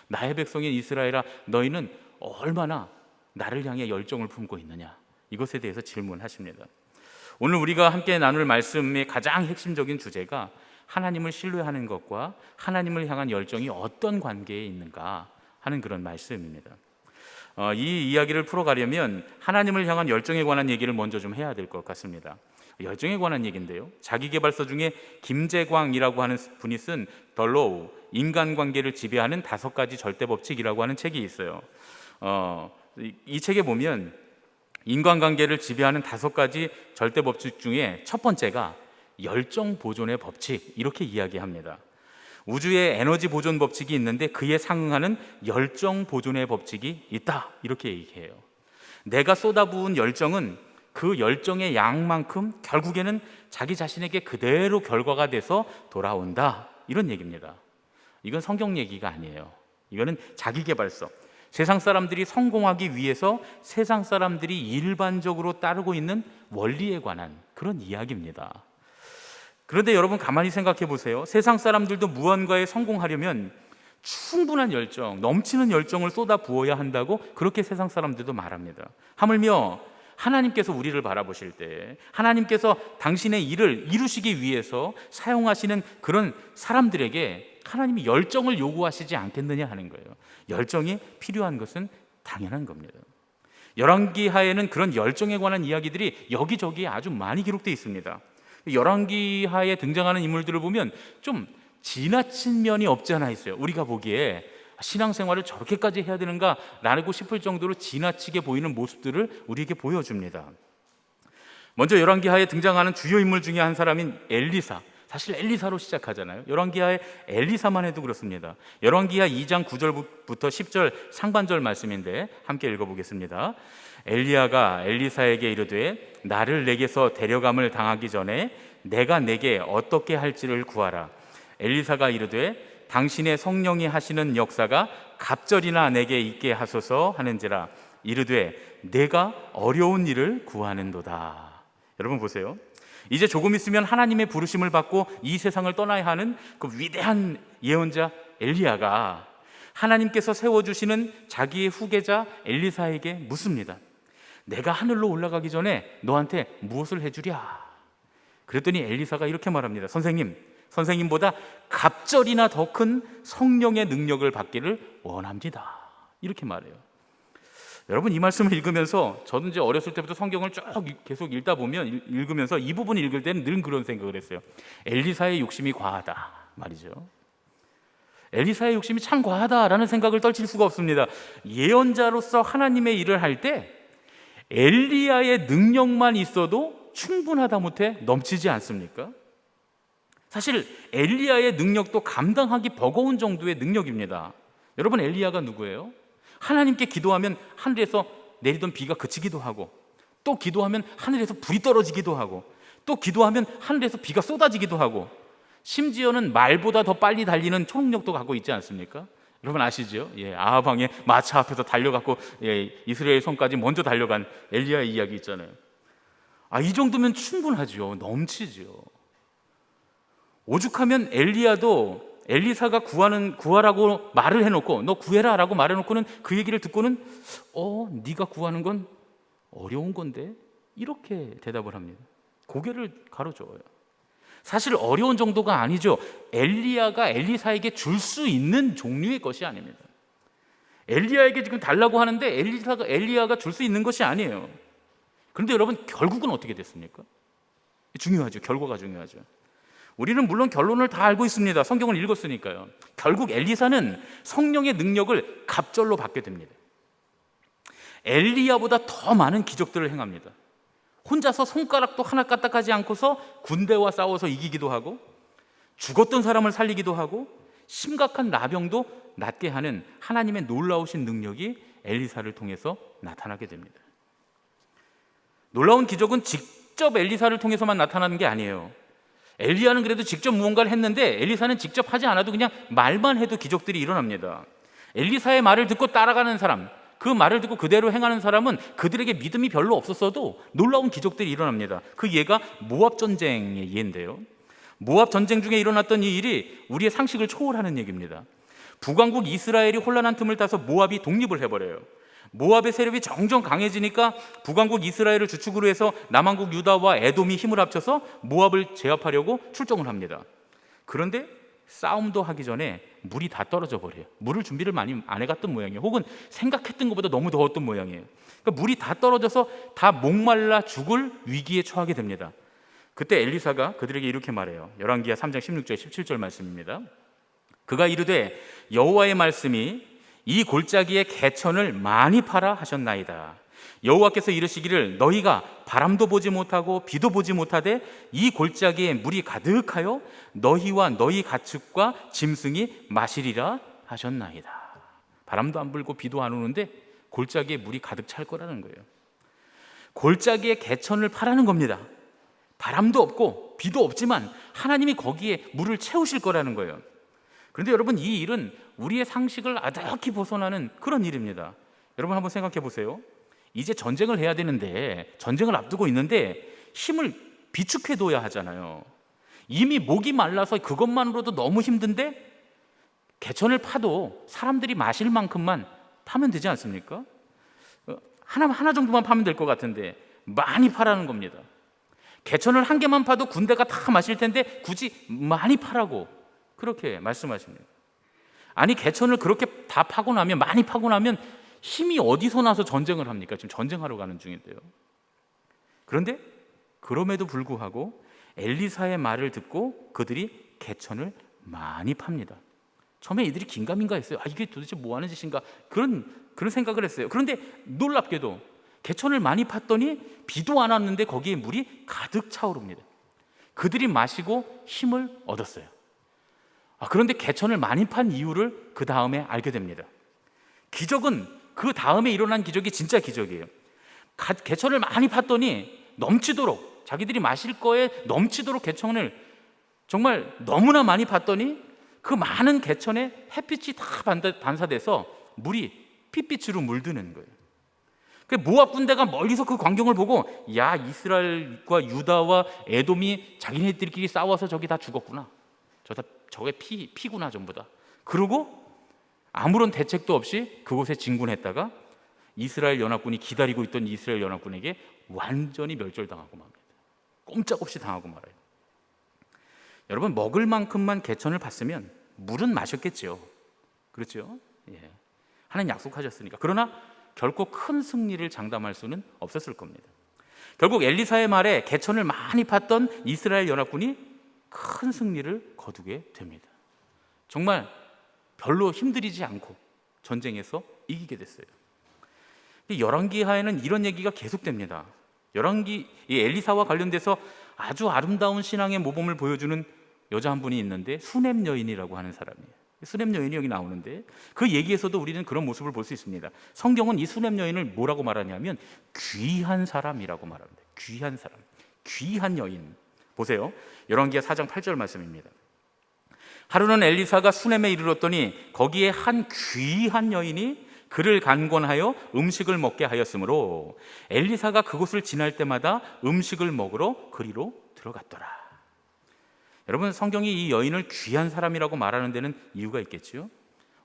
나의 백성인 이스라엘아 너희는 얼마나 나를 향해 열정을 품고 있느냐, 이것에 대해서 질문하십니다. 오늘 우리가 함께 나눌 말씀의 가장 핵심적인 주제가 하나님을 신뢰하는 것과 하나님을 향한 열정이 어떤 관계에 있는가 하는 그런 말씀입니다. 이 이야기를 풀어가려면 하나님을 향한 열정에 관한 얘기를 먼저 좀 해야 될 것 같습니다. 열정에 관한 얘기인데요, 자기계발서 중에 김재광이라고 하는 분이 쓴 The Law, 인간관계를 지배하는 5가지 절대법칙이라고 하는 책이 있어요. 이 책에 보면 인간관계를 지배하는 5가지 절대법칙 중에 첫 번째가 열정 보존의 법칙, 이렇게 이야기합니다. 우주에 에너지 보존 법칙이 있는데 그에 상응하는 열정 보존의 법칙이 있다, 이렇게 얘기해요. 내가 쏟아부은 열정은 그 열정의 양만큼 결국에는 자기 자신에게 그대로 결과가 돼서 돌아온다, 이런 얘기입니다. 이건 성경 얘기가 아니에요. 이거는 자기계발서, 세상 사람들이 성공하기 위해서 세상 사람들이 일반적으로 따르고 있는 원리에 관한 그런 이야기입니다. 그런데 여러분 가만히 생각해 보세요. 세상 사람들도 무언가에 성공하려면 충분한 열정, 넘치는 열정을 쏟아 부어야 한다고 그렇게 세상 사람들도 말합니다. 하물며 하나님께서 우리를 바라보실 때 하나님께서 당신의 일을 이루시기 위해서 사용하시는 그런 사람들에게 하나님이 열정을 요구하시지 않겠느냐 하는 거예요. 열정이 필요한 것은 당연한 겁니다. 열왕기하에는 그런 열정에 관한 이야기들이 여기저기 아주 많이 기록되어 있습니다. 열왕기하에 등장하는 인물들을 보면 좀 지나친 면이 없지 않아 있어요. 우리가 보기에 신앙생활을 저렇게까지 해야 되는가 라고 싶을 정도로 지나치게 보이는 모습들을 우리에게 보여줍니다. 먼저 열왕기하에 등장하는 주요 인물 중에 한 사람인 엘리사, 사실 엘리사로 시작하잖아요. 열왕기하의 엘리사만 해도 그렇습니다. 열왕기하 2장 9절부터 10절 상반절 말씀인데 함께 읽어보겠습니다. 엘리야가 엘리사에게 이르되 나를 내게서 데려감을 당하기 전에 내가 내게 어떻게 할지를 구하라. 엘리사가 이르되 당신의 성령이 하시는 역사가 갑절이나 내게 있게 하소서 하는지라. 이르되 내가 어려운 일을 구하는도다. 여러분 보세요. 이제 조금 있으면 하나님의 부르심을 받고 이 세상을 떠나야 하는 그 위대한 예언자 엘리야가 하나님께서 세워주시는 자기의 후계자 엘리사에게 묻습니다. 내가 하늘로 올라가기 전에 너한테 무엇을 해주랴? 그랬더니 엘리사가 이렇게 말합니다. 선생님보다 갑절이나 더 큰 성령의 능력을 받기를 원합니다. 이렇게 말해요. 여러분 이 말씀을 읽으면서 저는 이제 어렸을 때부터 성경을 쭉 계속 읽다 보면 읽으면서 이 부분 읽을 때는 늘 그런 생각을 했어요. 엘리사의 욕심이 과하다 말이죠. 엘리사의 욕심이 참 과하다라는 생각을 떨칠 수가 없습니다. 예언자로서 하나님의 일을 할 때 엘리야의 능력만 있어도 충분하다 못해 넘치지 않습니까? 사실 엘리야의 능력도 감당하기 버거운 정도의 능력입니다. 여러분 엘리야가 누구예요? 하나님께 기도하면 하늘에서 내리던 비가 그치기도 하고, 또 기도하면 하늘에서 불이 떨어지기도 하고, 또 기도하면 하늘에서 비가 쏟아지기도 하고, 심지어는 말보다 더 빨리 달리는 초능력도 갖고 있지 않습니까? 여러분 아시죠? 아합 왕의 마차 앞에서 달려갖고 이스라엘 성까지 먼저 달려간 엘리야의 이야기 있잖아요. 이 정도면 충분하죠. 넘치죠. 오죽하면 엘리야도 엘리사가 구하라고 말을 해놓고 너 구해라 라고 말해놓고는 그 얘기를 듣고는 네가 구하는 건 어려운 건데 이렇게 대답을 합니다. 고개를 가로저어요. 사실 어려운 정도가 아니죠. 엘리야가 엘리사에게 줄 수 있는 종류의 것이 아닙니다. 엘리야에게 지금 달라고 하는데 엘리야가 줄 수 있는 것이 아니에요. 그런데 여러분, 결국은 어떻게 됐습니까? 중요하죠. 결과가 중요하죠. 우리는 물론 결론을 다 알고 있습니다. 성경을 읽었으니까요. 결국 엘리사는 성령의 능력을 갑절로 받게 됩니다. 엘리야보다 더 많은 기적들을 행합니다. 혼자서 손가락도 하나 까딱하지 않고서 군대와 싸워서 이기기도 하고, 죽었던 사람을 살리기도 하고, 심각한 나병도 낫게 하는 하나님의 놀라우신 능력이 엘리사를 통해서 나타나게 됩니다. 놀라운 기적은 직접 엘리사를 통해서만 나타나는 게 아니에요. 엘리야는 그래도 직접 무언가를 했는데 엘리사는 직접 하지 않아도 그냥 말만 해도 기적들이 일어납니다. 엘리사의 말을 듣고 따라가는 사람, 그 말을 듣고 그대로 행하는 사람은 그들에게 믿음이 별로 없었어도 놀라운 기적들이 일어납니다. 그 예가 모압 전쟁의 예인데요. 모압 전쟁 중에 일어났던 이 일이 우리의 상식을 초월하는 얘기입니다. 북왕국 이스라엘이 혼란한 틈을 타서 모압이 독립을 해버려요. 모압의 세력이 점점 강해지니까 북왕국 이스라엘을 주축으로 해서 남왕국 유다와 에돔이 힘을 합쳐서 모압을 제압하려고 출정을 합니다. 그런데 싸움도 하기 전에 물이 다 떨어져 버려요. 물을 준비를 많이 안 해갔던 모양이에요. 혹은 생각했던 것보다 너무 더웠던 모양이에요. 그러니까 물이 다 떨어져서 다 목말라 죽을 위기에 처하게 됩니다. 그때 엘리사가 그들에게 이렇게 말해요. 열왕기하 3장 16절 17절 말씀입니다. 그가 이르되 여호와의 말씀이 이 골짜기에 개천을 많이 팔아 하셨나이다. 여호와께서 이르시기를 너희가 바람도 보지 못하고 비도 보지 못하되 이 골짜기에 물이 가득하여 너희와 너희 가축과 짐승이 마시리라 하셨나이다. 바람도 안 불고 비도 안 오는데 골짜기에 물이 가득 찰 거라는 거예요. 골짜기에 개천을 파라는 겁니다. 바람도 없고 비도 없지만 하나님이 거기에 물을 채우실 거라는 거예요. 그런데 여러분, 이 일은 우리의 상식을 아득히 벗어나는 그런 일입니다. 여러분 한번 생각해 보세요. 이제 전쟁을 해야 되는데, 전쟁을 앞두고 있는데 힘을 비축해 둬야 하잖아요. 이미 목이 말라서 그것만으로도 너무 힘든데 개천을 파도 사람들이 마실 만큼만 파면 되지 않습니까? 하나 정도만 파면 될 것 같은데 많이 파라는 겁니다. 개천을 한 개만 파도 군대가 다 마실 텐데 굳이 많이 파라고 그렇게 말씀하십니다. 아니, 개천을 그렇게 다 파고 나면, 많이 파고 나면 힘이 어디서 나서 전쟁을 합니까? 지금 전쟁하러 가는 중인데요. 그런데 그럼에도 불구하고 엘리사의 말을 듣고 그들이 개천을 많이 팝니다. 처음에 이들이 긴가민가 했어요. 이게 도대체 뭐 하는 짓인가? 그런 생각을 했어요. 그런데 놀랍게도 개천을 많이 팠더니 비도 안 왔는데 거기에 물이 가득 차오릅니다. 그들이 마시고 힘을 얻었어요. 그런데 개천을 많이 판 이유를 그 다음에 알게 됩니다. 기적은 그 다음에 일어난 기적이 진짜 기적이에요. 개천을 많이 팠더니 넘치도록, 자기들이 마실 거에 넘치도록 개천을 정말 너무나 많이 팠더니 그 많은 개천에 햇빛이 다 반사돼서 물이 핏빛으로 물드는 거예요. 모압 군대가 멀리서 그 광경을 보고, 야, 이스라엘과 유다와 에돔이 자기네들끼리 싸워서 저기 다 죽었구나. 저게 피구나 전부 다. 그러고 아무런 대책도 없이 그곳에 진군했다가 이스라엘 연합군이 기다리고 있던 이스라엘 연합군에게 완전히 멸절당하고 맙니다. 꼼짝없이 당하고 말아요. 여러분, 먹을 만큼만 개천을 팠으면 물은 마셨겠죠. 그렇죠? 예. 하나님 약속하셨으니까. 그러나 결코 큰 승리를 장담할 수는 없었을 겁니다. 결국 엘리사의 말에 개천을 많이 팠던 이스라엘 연합군이 큰 승리를 거두게 됩니다. 정말 별로 힘들이지 않고 전쟁에서 이기게 됐어요. 열왕기하에는 이런 얘기가 계속됩니다. 이 엘리사와 관련돼서 아주 아름다운 신앙의 모범을 보여주는 여자 한 분이 있는데, 수넴 여인이라고 하는 사람이에요. 수넴 여인이 여기 나오는데 그 얘기에서도 우리는 그런 모습을 볼 수 있습니다. 성경은 이 수넴 여인을 뭐라고 말하냐면 귀한 사람이라고 말합니다. 귀한 사람, 귀한 여인. 보세요. 열왕기하 4장 8절 말씀입니다. 하루는 엘리사가 수넴에 이르렀더니 거기에 한 귀한 여인이 그를 간권하여 음식을 먹게 하였으므로 엘리사가 그곳을 지날 때마다 음식을 먹으러 그리로 들어갔더라. 여러분, 성경이 이 여인을 귀한 사람이라고 말하는 데는 이유가 있겠죠.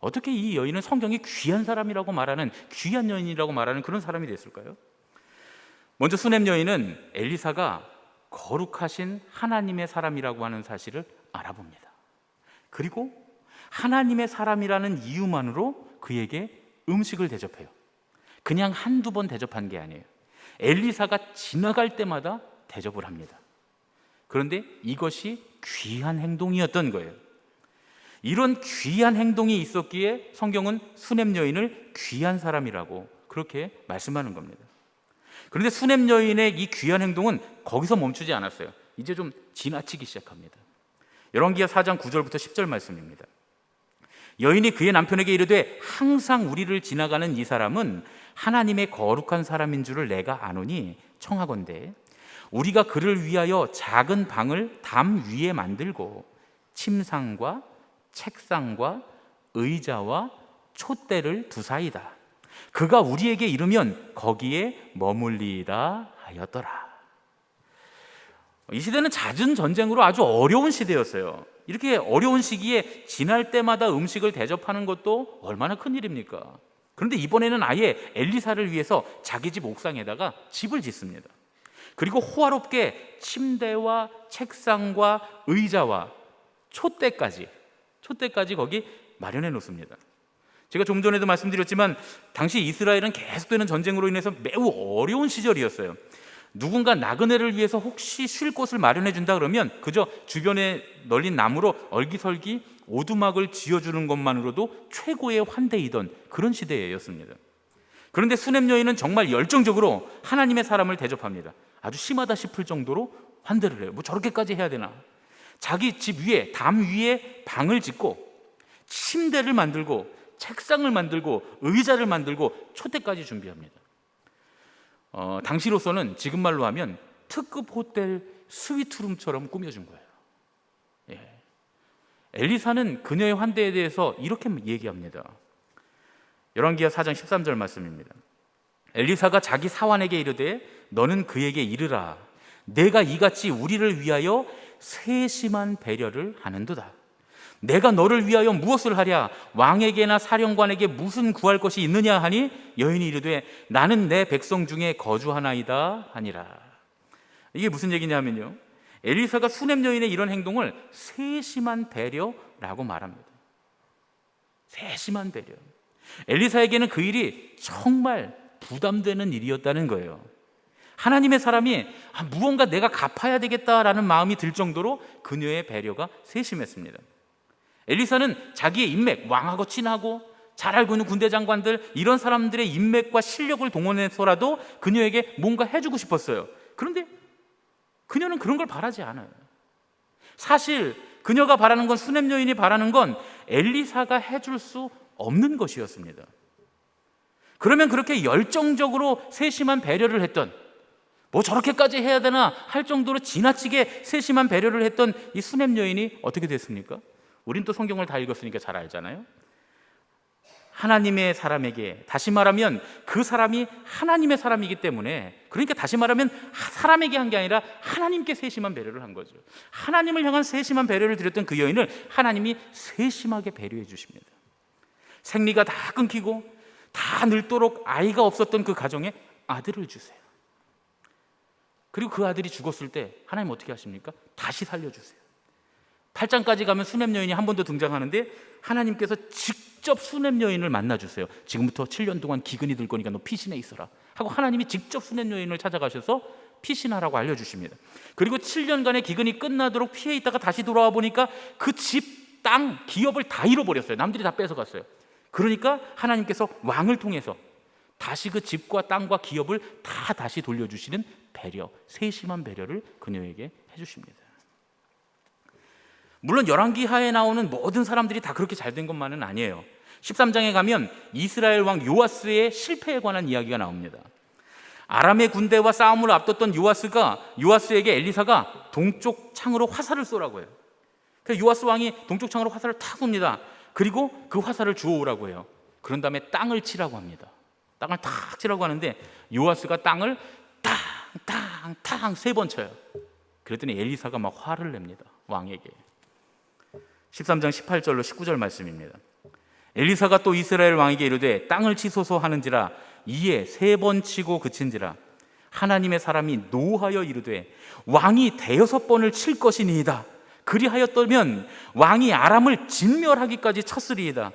어떻게 이 여인은 성경이 귀한 사람이라고 말하는, 귀한 여인이라고 말하는 그런 사람이 됐을까요? 먼저 수넴 여인은 엘리사가 거룩하신 하나님의 사람이라고 하는 사실을 알아봅니다. 그리고 하나님의 사람이라는 이유만으로 그에게 음식을 대접해요. 그냥 한두 번 대접한 게 아니에요. 엘리사가 지나갈 때마다 대접을 합니다. 그런데 이것이 귀한 행동이었던 거예요. 이런 귀한 행동이 있었기에 성경은 수냄 여인을 귀한 사람이라고 그렇게 말씀하는 겁니다. 그런데 수냄 여인의 이 귀한 행동은 거기서 멈추지 않았어요. 이제 좀 지나치기 시작합니다. 열왕기하 4장 9절부터 10절 말씀입니다. 여인이 그의 남편에게 이르되 항상 우리를 지나가는 이 사람은 하나님의 거룩한 사람인 줄을 내가 아노니 청하건대 우리가 그를 위하여 작은 방을 담 위에 만들고 침상과 책상과 의자와 촛대를 두사이다. 그가 우리에게 이르면 거기에 머물리이다 하였더라. 이 시대는 잦은 전쟁으로 아주 어려운 시대였어요. 이렇게 어려운 시기에 지날 때마다 음식을 대접하는 것도 얼마나 큰 일입니까? 그런데 이번에는 아예 엘리사를 위해서 자기 집 옥상에다가 집을 짓습니다. 그리고 호화롭게 침대와 책상과 의자와 촛대까지 거기 마련해 놓습니다. 제가 좀 전에도 말씀드렸지만 당시 이스라엘은 계속되는 전쟁으로 인해서 매우 어려운 시절이었어요. 누군가 나그네를 위해서 혹시 쉴 곳을 마련해 준다 그러면 그저 주변에 널린 나무로 얼기설기 오두막을 지어주는 것만으로도 최고의 환대이던 그런 시대였습니다. 그런데 수냄 여인은 정말 열정적으로 하나님의 사람을 대접합니다. 아주 심하다 싶을 정도로 환대를 해요. 뭐 저렇게까지 해야 되나? 자기 집 위에 담 위에 방을 짓고 침대를 만들고 책상을 만들고 의자를 만들고 촛대까지 준비합니다. 당시로서는 지금 말로 하면 특급 호텔 스위트룸처럼 꾸며준 거예요. 예. 엘리사는 그녀의 환대에 대해서 이렇게 얘기합니다. 열왕기하 4장 13절 말씀입니다. 엘리사가 자기 사환에게 이르되 너는 그에게 이르라 내가 이같이 우리를 위하여 세심한 배려를 하는도다. 내가 너를 위하여 무엇을 하랴? 왕에게나 사령관에게 무슨 구할 것이 있느냐 하니 여인이 이르되 나는 내 백성 중에 거주하나이다 하니라. 이게 무슨 얘기냐면요, 엘리사가 수냄 여인의 이런 행동을 세심한 배려라고 말합니다. 세심한 배려. 엘리사에게는 그 일이 정말 부담되는 일이었다는 거예요. 하나님의 사람이 무언가 내가 갚아야 되겠다라는 마음이 들 정도로 그녀의 배려가 세심했습니다. 엘리사는 자기의 인맥, 왕하고 친하고 잘 알고 있는 군대 장관들 이런 사람들의 인맥과 실력을 동원해서라도 그녀에게 뭔가 해주고 싶었어요. 그런데 그녀는 그런 걸 바라지 않아요. 사실 그녀가 바라는 건, 수냄 여인이 바라는 건 엘리사가 해줄 수 없는 것이었습니다. 그러면 그렇게 열정적으로 세심한 배려를 했던, 뭐 저렇게까지 해야 되나 할 정도로 지나치게 세심한 배려를 했던 이 수냄 여인이 어떻게 됐습니까? 우린 또 성경을 다 읽었으니까 잘 알잖아요. 하나님의 사람에게, 다시 말하면 그 사람이 하나님의 사람이기 때문에, 그러니까 다시 말하면 사람에게 한 게 아니라 하나님께 세심한 배려를 한 거죠. 하나님을 향한 세심한 배려를 드렸던 그 여인을 하나님이 세심하게 배려해 주십니다. 생리가 다 끊기고 다 늙도록 아이가 없었던 그 가정에 아들을 주세요. 그리고 그 아들이 죽었을 때 하나님 어떻게 하십니까? 다시 살려주세요. 8장까지 가면 수냄 여인이 한 번 더 등장하는데 하나님께서 직접 수냄 여인을 만나주세요. 지금부터 7년 동안 기근이 들 거니까 너 피신해 있어라 하고 하나님이 직접 수냄 여인을 찾아가셔서 피신하라고 알려주십니다. 그리고 7년간의 기근이 끝나도록 피해 있다가 다시 돌아와 보니까 그 집, 땅, 기업을 다 잃어버렸어요. 남들이 다 뺏어갔어요. 그러니까 하나님께서 왕을 통해서 다시 그 집과 땅과 기업을 다 다시 돌려주시는 배려, 세심한 배려를 그녀에게 해주십니다. 물론 열왕기하에 나오는 모든 사람들이 다 그렇게 잘된 것만은 아니에요. 13장에 가면 이스라엘 왕 요아스의 실패에 관한 이야기가 나옵니다. 아람의 군대와 싸움을 앞뒀던 요아스에게 엘리사가 동쪽 창으로 화살을 쏘라고 해요. 그래서 요아스 왕이 동쪽 창으로 화살을 탁 쏩니다. 그리고 그 화살을 주워오라고 해요. 그런 다음에 땅을 치라고 합니다. 땅을 탁 치라고 하는데 요아스가 땅을 탕 3번 쳐요. 그랬더니 엘리사가 막 화를 냅니다. 왕에게. 13장 18절로 19절 말씀입니다. 엘리사가 또 이스라엘 왕에게 이르되 땅을 치소서 하는지라 이에 3번 치고 그친지라 하나님의 사람이 노하여 이르되 왕이 대여섯 번을 칠 것이니이다. 그리하였다면 왕이 아람을 진멸하기까지 쳤으리이다.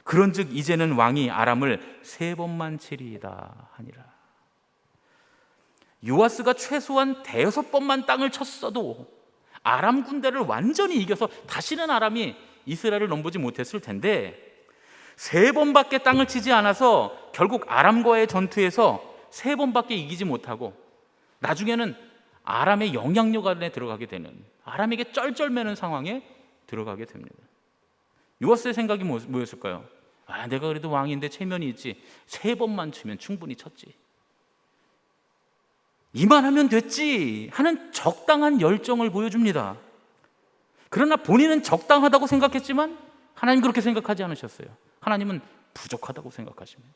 그런즉 이제는 왕이 아람을 세 번만 치리이다 하니라. 요아스가 최소한 대여섯 번만 땅을 쳤어도 아람 군대를 완전히 이겨서 다시는 아람이 이스라엘을 넘보지 못했을 텐데, 세 번밖에 땅을 치지 않아서 결국 아람과의 전투에서 세 번밖에 이기지 못하고 나중에는 아람의 영향력 안에 들어가게 되는, 아람에게 쩔쩔매는 상황에 들어가게 됩니다. 요아스의 생각이 뭐였을까요? 내가 그래도 왕인데 체면이 있지, 세 번만 치면 충분히 쳤지, 이만하면 됐지 하는 적당한 열정을 보여줍니다. 그러나 본인은 적당하다고 생각했지만 하나님 그렇게 생각하지 않으셨어요. 하나님은 부족하다고 생각하십니다.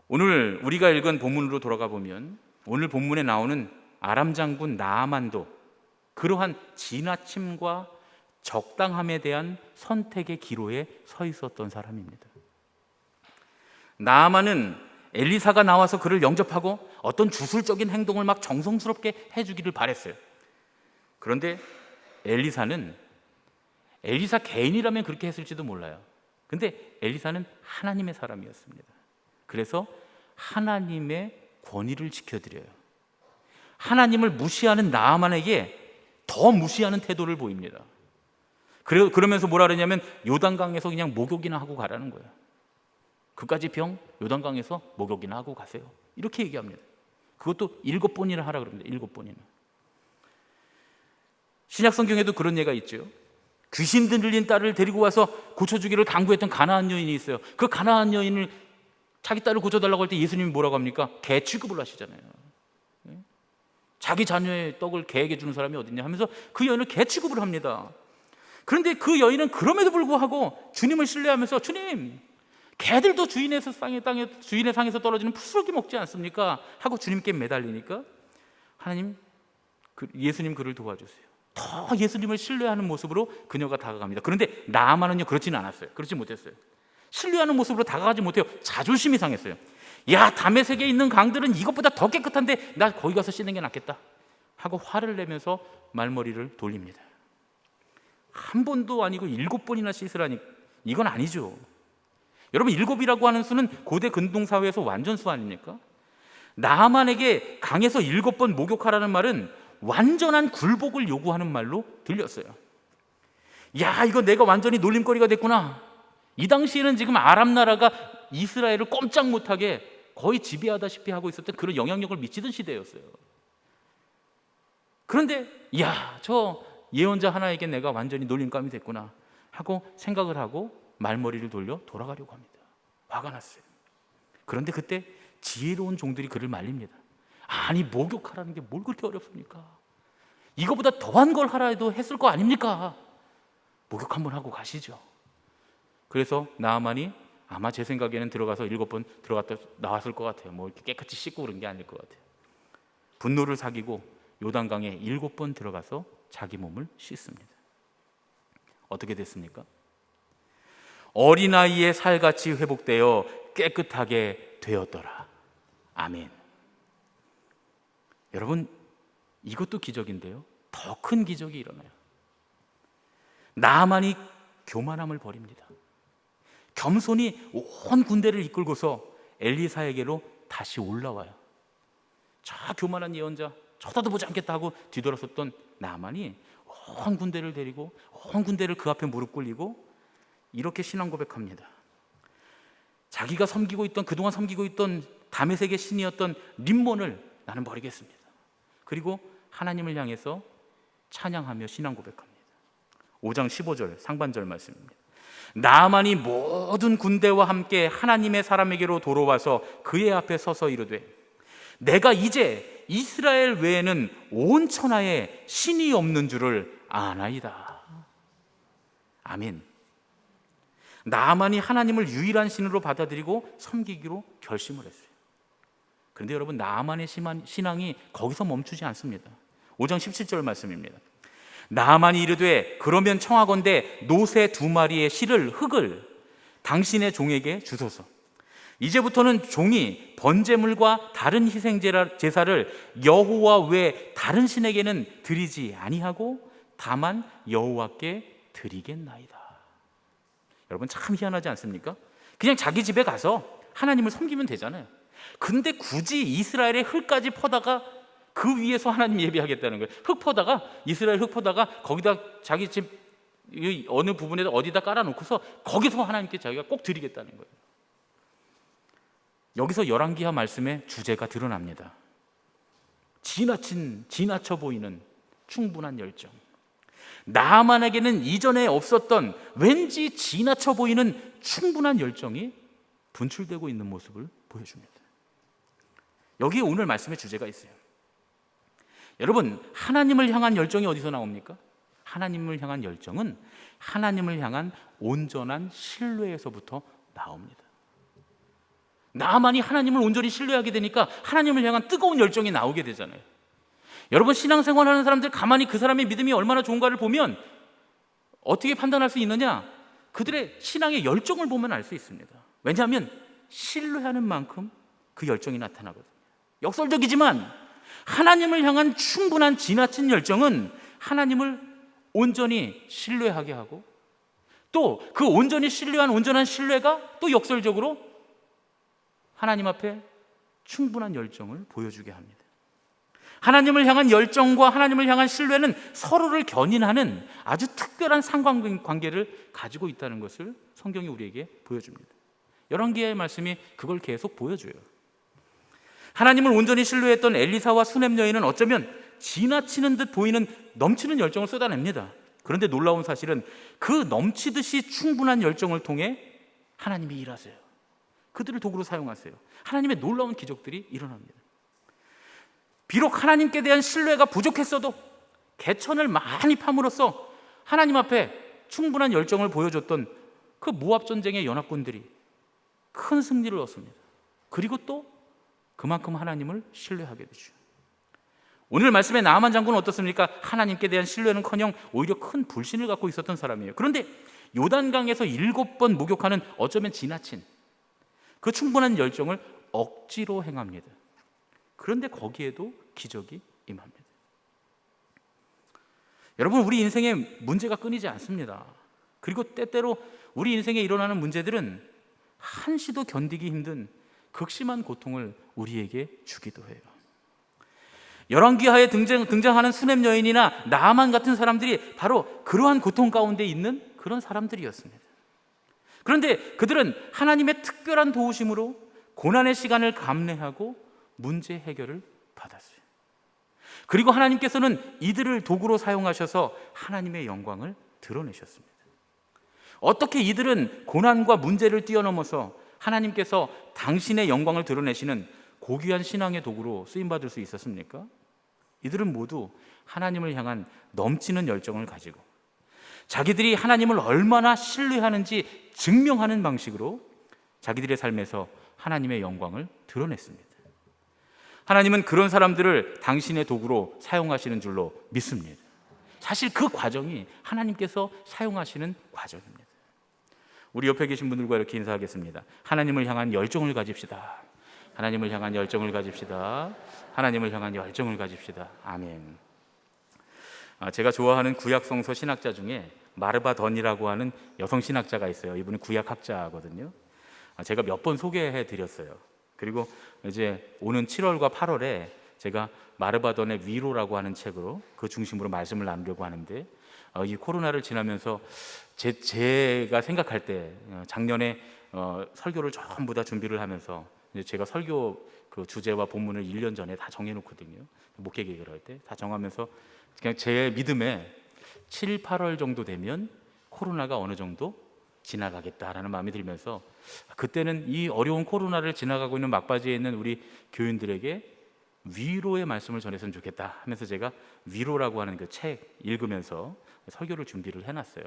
오늘 우리가 읽은 본문으로 돌아가 보면 오늘 본문에 나오는 아람 장군 나아만도 그러한 지나침과 적당함에 대한 선택의 기로에 서 있었던 사람입니다. 나아만은 엘리사가 나와서 그를 영접하고 어떤 주술적인 행동을 막 정성스럽게 해주기를 바랬어요. 그런데 엘리사 개인이라면 그렇게 했을지도 몰라요. 근데 엘리사는 하나님의 사람이었습니다. 그래서 하나님의 권위를 지켜드려요. 하나님을 무시하는 나아만에게 더 무시하는 태도를 보입니다. 그러면서 뭐라 그러냐면 요단강에서 그냥 목욕이나 하고 가라는 거예요. 그까지 병 요단강에서 목욕이나 하고 가세요, 이렇게 얘기합니다. 그것도 7번이나 하라 그럽니다. 7번이나. 신약 성경에도 그런 예가 있죠. 귀신 들린 딸을 데리고 와서 고쳐주기를 당부했던 가나안 여인이 있어요. 그 가나안 여인을 자기 딸을 고쳐달라고 할 때 예수님이 뭐라고 합니까? 개 취급을 하시잖아요. 자기 자녀의 떡을 개에게 주는 사람이 어딨냐 하면서 그 여인을 개 취급을 합니다. 그런데 그 여인은 그럼에도 불구하고 주님을 신뢰하면서, 주님, 개들도 주인의 상에서 떨어지는 푸스러기 먹지 않습니까? 하고 주님께 매달리니까 하나님, 예수님 그를 도와주세요. 더 예수님을 신뢰하는 모습으로 그녀가 다가갑니다. 그런데 나아만은요, 그렇지는 않았어요. 그렇지 못했어요. 신뢰하는 모습으로 다가가지 못해요. 자존심이 상했어요. 야, 다메섹에 있는 강들은 이것보다 더 깨끗한데 나 거기 가서 씻는 게 낫겠다 하고 화를 내면서 말머리를 돌립니다. 한 번도 아니고 7번이나 씻으라니, 이건 아니죠. 여러분, 7이라고 하는 수는 고대 근동사회에서 완전수 아닙니까? 나아만에게 강에서 7번 목욕하라는 말은 완전한 굴복을 요구하는 말로 들렸어요. 야, 이거 내가 완전히 놀림거리가 됐구나. 이 당시에는 지금 아람 나라가 이스라엘을 꼼짝 못하게 거의 지배하다시피 하고 있었던 그런 영향력을 미치던 시대였어요. 그런데 야, 저 예언자 하나에게 내가 완전히 놀림감이 됐구나 하고 생각을 하고 말머리를 돌려 돌아가려고 합니다. 화가 났어요. 그런데 그때 지혜로운 종들이 그를 말립니다. 아니, 목욕하라는 게 뭘 그렇게 어렵습니까? 이거보다 더한 걸 하라 해도 했을 거 아닙니까? 목욕 한번 하고 가시죠. 그래서 나아만이 아마 제 생각에는 들어가서 7번 들어갔다 나왔을 것 같아요. 뭐 이렇게 깨끗이 씻고 그런 게 아닐 것 같아요. 분노를 사귀고 요단강에 7번 들어가서 자기 몸을 씻습니다. 어떻게 됐습니까? 어린아이의 살같이 회복되어 깨끗하게 되었더라. 아멘. 여러분, 이것도 기적인데요, 더 큰 기적이 일어나요. 나아만이 교만함을 버립니다. 겸손히 온 군대를 이끌고서 엘리사에게로 다시 올라와요. 저 교만한 예언자 쳐다도 보지 않겠다 하고 뒤돌아섰던 나아만이 온 군대를 데리고 온 군대를 그 앞에 무릎 꿇리고 이렇게 신앙 고백합니다. 자기가 그동안 섬기고 있던 다메섹의 신이었던 림몬을 나는 버리겠습니다. 그리고 하나님을 향해서 찬양하며 신앙 고백합니다. 5장 15절 상반절 말씀입니다. 나아만이 모든 군대와 함께 하나님의 사람에게로 돌아와서 그의 앞에 서서 이르되, 내가 이제 이스라엘 외에는 온 천하에 신이 없는 줄을 아나이다. 아멘. 나아만이 하나님을 유일한 신으로 받아들이고 섬기기로 결심을 했어요. 그런데 여러분, 나아만의 신앙이 거기서 멈추지 않습니다. 5장 17절 말씀입니다. 나아만이 이르되, 그러면 청하건대 노새 2마리의 흙을 당신의 종에게 주소서. 이제부터는 종이 번제물과 다른 희생 제사를 여호와 외 다른 신에게는 드리지 아니하고 다만 여호와께 드리겠나이다. 여러분 참 희한하지 않습니까? 그냥 자기 집에 가서 하나님을 섬기면 되잖아요. 근데 굳이 이스라엘의 흙까지 퍼다가 그 위에서 하나님 예배하겠다는 거예요. 흙 퍼다가, 이스라엘 흙 퍼다가 거기다 자기 집 어느 부분에 어디다 깔아놓고서 거기서 하나님께 자기가 꼭 드리겠다는 거예요. 여기서 열왕기하 말씀의 주제가 드러납니다. 지나쳐 보이는 충분한 열정. 나아만에게는 이전에 없었던 왠지 지나쳐 보이는 충분한 열정이 분출되고 있는 모습을 보여줍니다. 여기에 오늘 말씀의 주제가 있어요. 여러분, 하나님을 향한 열정이 어디서 나옵니까? 하나님을 향한 열정은 하나님을 향한 온전한 신뢰에서부터 나옵니다. 나만이 하나님을 온전히 신뢰하게 되니까 하나님을 향한 뜨거운 열정이 나오게 되잖아요. 여러분, 신앙생활하는 사람들 가만히 그 사람의 믿음이 얼마나 좋은가를 보면 어떻게 판단할 수 있느냐? 그들의 신앙의 열정을 보면 알 수 있습니다. 왜냐하면 신뢰하는 만큼 그 열정이 나타나거든요. 역설적이지만 하나님을 향한 충분한 지나친 열정은 하나님을 온전히 신뢰하게 하고 또 그 온전히 신뢰한 온전한 신뢰가 또 역설적으로 하나님 앞에 충분한 열정을 보여주게 합니다. 하나님을 향한 열정과 하나님을 향한 신뢰는 서로를 견인하는 아주 특별한 상관관계를 가지고 있다는 것을 성경이 우리에게 보여줍니다. 열왕기하의 말씀이 그걸 계속 보여줘요. 하나님을 온전히 신뢰했던 엘리사와 수넴 여인은 어쩌면 지나치는 듯 보이는 넘치는 열정을 쏟아냅니다. 그런데 놀라운 사실은 그 넘치듯이 충분한 열정을 통해 하나님이 일하세요. 그들을 도구로 사용하세요. 하나님의 놀라운 기적들이 일어납니다. 비록 하나님께 대한 신뢰가 부족했어도 개천을 많이 팜으로써 하나님 앞에 충분한 열정을 보여줬던 그 모압 전쟁의 연합군들이 큰 승리를 얻습니다. 그리고 또 그만큼 하나님을 신뢰하게 되죠. 오늘 말씀의 나아만 장군은 어떻습니까? 하나님께 대한 신뢰는커녕 오히려 큰 불신을 갖고 있었던 사람이에요. 그런데 요단강에서 7번 목욕하는 어쩌면 지나친 그 충분한 열정을 억지로 행합니다. 그런데 거기에도 기적이 임합니다. 여러분, 우리 인생에 문제가 끊이지 않습니다. 그리고 때때로 우리 인생에 일어나는 문제들은 한시도 견디기 힘든 극심한 고통을 우리에게 주기도 해요. 열왕기하에 등장하는 수넴 여인이나 나아만 같은 사람들이 바로 그러한 고통 가운데 있는 그런 사람들이었습니다. 그런데 그들은 하나님의 특별한 도우심으로 고난의 시간을 감내하고 문제 해결을 받았어요. 그리고 하나님께서는 이들을 도구로 사용하셔서 하나님의 영광을 드러내셨습니다. 어떻게 이들은 고난과 문제를 뛰어넘어서 하나님께서 당신의 영광을 드러내시는 고귀한 신앙의 도구로 쓰임받을 수 있었습니까? 이들은 모두 하나님을 향한 넘치는 열정을 가지고 자기들이 하나님을 얼마나 신뢰하는지 증명하는 방식으로 자기들의 삶에서 하나님의 영광을 드러냈습니다. 하나님은 그런 사람들을 당신의 도구로 사용하시는 줄로 믿습니다. 사실 그 과정이 하나님께서 사용하시는 과정입니다. 우리 옆에 계신 분들과 이렇게 인사하겠습니다. 하나님을 향한 열정을 가집시다. 하나님을 향한 열정을 가집시다. 하나님을 향한 열정을 가집시다. 아멘. 제가 좋아하는 구약성서 신학자 중에 마르바던이라고 하는 여성 신학자가 있어요. 이분은 구약학자거든요. 제가 몇 번 소개해 드렸어요. 그리고 이제 오는 7월과 8월에 제가 마르바던의 위로라고 하는 책으로 그 중심으로 말씀을 나누려고 하는데 이 코로나를 지나면서 제가 생각할 때 작년에 설교를 전부 다 준비를 하면서 제가 설교 그 주제와 본문을 1년 전에 다 정해놓거든요. 목회 계획을 할 때 다 정하면서 그냥 제 믿음에 7, 8월 정도 되면 코로나가 어느 정도 지나가겠다라는 마음이 들면서 그때는 이 어려운 코로나를 지나가고 있는 막바지에 있는 우리 교인들에게 위로의 말씀을 전했으면 좋겠다 하면서 제가 위로라고 하는 그 책 읽으면서 설교를 준비를 해놨어요.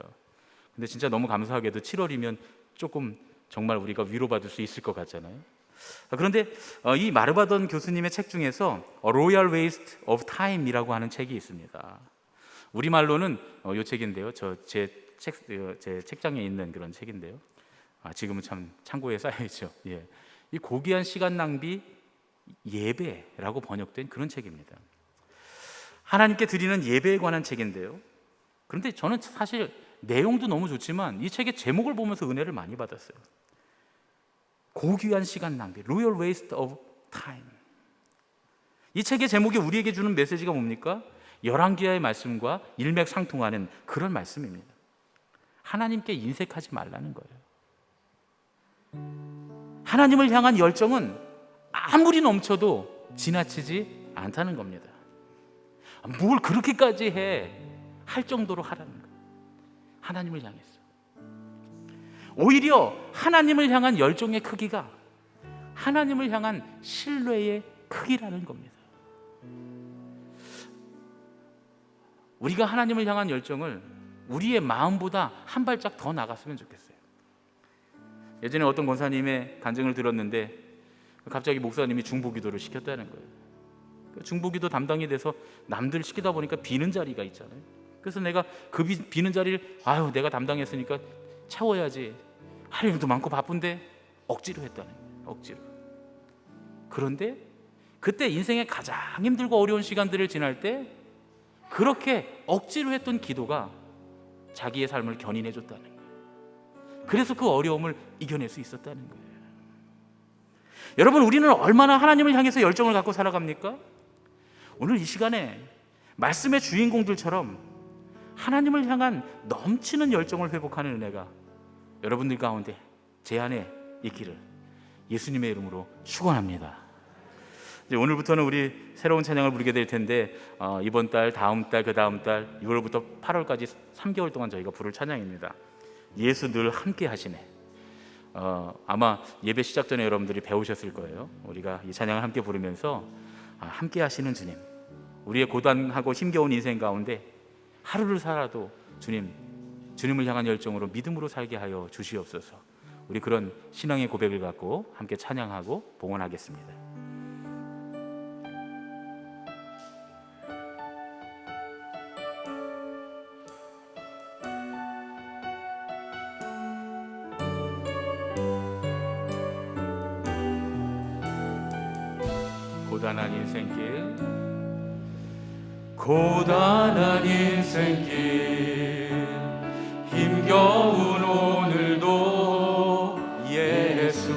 근데 진짜 너무 감사하게도 7월이면 조금 정말 우리가 위로받을 수 있을 것 같잖아요. 그런데 이 마르바던 교수님의 책 중에서 A Royal Waste of Time이라고 하는 책이 있습니다. 우리말로는 이 책인데요. 제 책장에 있는 그런 책인데요. 지금은 참 창고에 쌓여 있죠. 예. 이 고귀한 시간 낭비 예배라고 번역된 그런 책입니다. 하나님께 드리는 예배에 관한 책인데요. 그런데 저는 사실 내용도 너무 좋지만 이 책의 제목을 보면서 은혜를 많이 받았어요. 고귀한 시간 낭비, Royal Waste of Time. 이 책의 제목이 우리에게 주는 메시지가 뭡니까? 열왕기하의 말씀과 일맥상통하는 그런 말씀입니다. 하나님께 인색하지 말라는 거예요. 하나님을 향한 열정은 아무리 넘쳐도 지나치지 않다는 겁니다. 뭘 그렇게까지 할 정도로 하라는 거예요. 하나님을 향해서. 오히려 하나님을 향한 열정의 크기가 하나님을 향한 신뢰의 크기라는 겁니다. 우리가 하나님을 향한 열정을 우리의 마음보다 한 발짝 더 나갔으면 좋겠어요. 예전에 어떤 권사님의 간증을 들었는데 갑자기 목사님이 중보기도를 시켰다는 거예요. 중보기도 담당이 돼서 남들 시키다 보니까 비는 자리가 있잖아요. 그래서 내가 그 비는 자리를 내가 담당했으니까 채워야지 할 일도 많고 바쁜데 억지로 했다는 거예요. 억지로. 그런데 그때 인생의 가장 힘들고 어려운 시간들을 지날 때 그렇게 억지로 했던 기도가 자기의 삶을 견인해 줬다는 거예요. 그래서 그 어려움을 이겨낼 수 있었다는 거예요. 여러분, 우리는 얼마나 하나님을 향해서 열정을 갖고 살아갑니까? 오늘 이 시간에 말씀의 주인공들처럼 하나님을 향한 넘치는 열정을 회복하는 은혜가 여러분들 가운데 제 안에 있기를 예수님의 이름으로 축원합니다. 이제 오늘부터는 우리 새로운 찬양을 부르게 될 텐데 이번 달, 다음 달, 그 다음 달 6월부터 8월까지 3개월 동안 저희가 부를 찬양입니다. 예수 늘 함께 하시네. 아마 예배 시작 전에 여러분들이 배우셨을 거예요. 우리가 이 찬양을 함께 부르면서 함께 하시는 주님, 우리의 고단하고 힘겨운 인생 가운데 하루를 살아도 주님을 향한 열정으로 믿음으로 살게 하여 주시옵소서. 우리 그런 신앙의 고백을 갖고 함께 찬양하고 봉헌하겠습니다. 고단한 인생길, 고단한 인생길, 힘겨운 오늘도 예수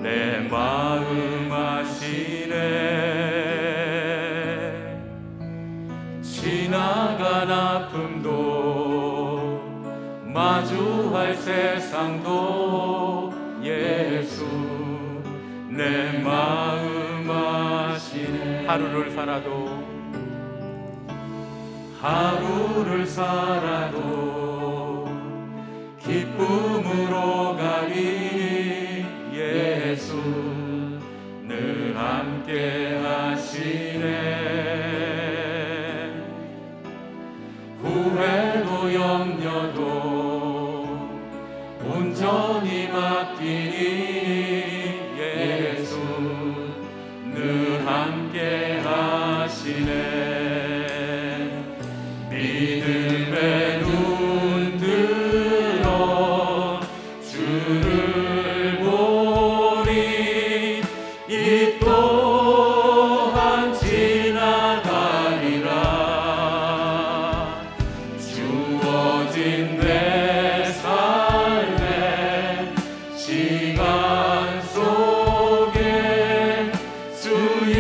내 마음 아시네. 지나간 아픔도 마주할 세상도 예수 내 마음 아시네. 하루를 살아도 기쁨으로 가리. 예수 늘 함께 하시네. 후회도 염려도 온전히 맡기니. 예수 늘 함께 하시네. 믿음의 눈 들어 주를 보리. 이 또한 지나가리라. 주어진 내 삶의 시간 속에 주의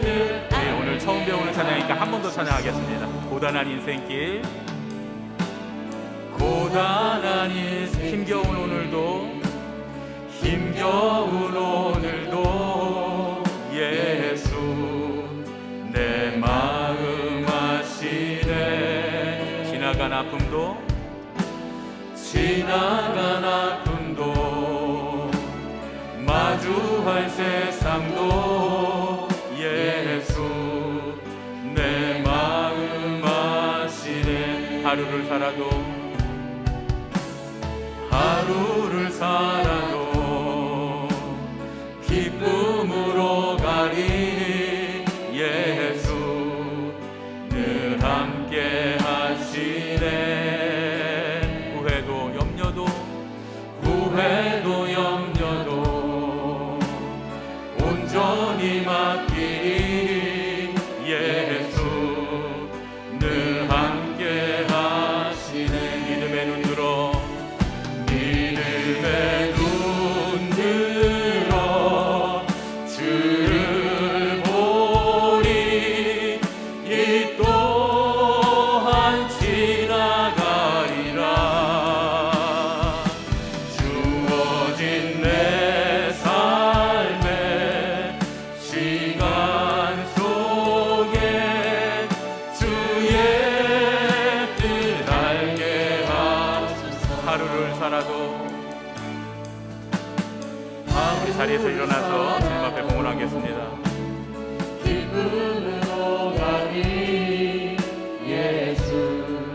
뜻. 오늘 처음 배우는 찬양이니까 한 번 더 찬양하겠습니다. 고단한 인생길, 고단한 인생, 힘겨운 오늘도 예수 내 마음 아시네. 지나간 아픔도 마주할 세상도 예수 내 마음 아시네. 하루를 살아도 기쁨으로 가리. 예수 늘 함께 하시네. 후회도 염려도 감사라도. 우리 자리에서 일어나서 주님 앞에 봉헌하겠습니다. 기쁨으로 가니 예수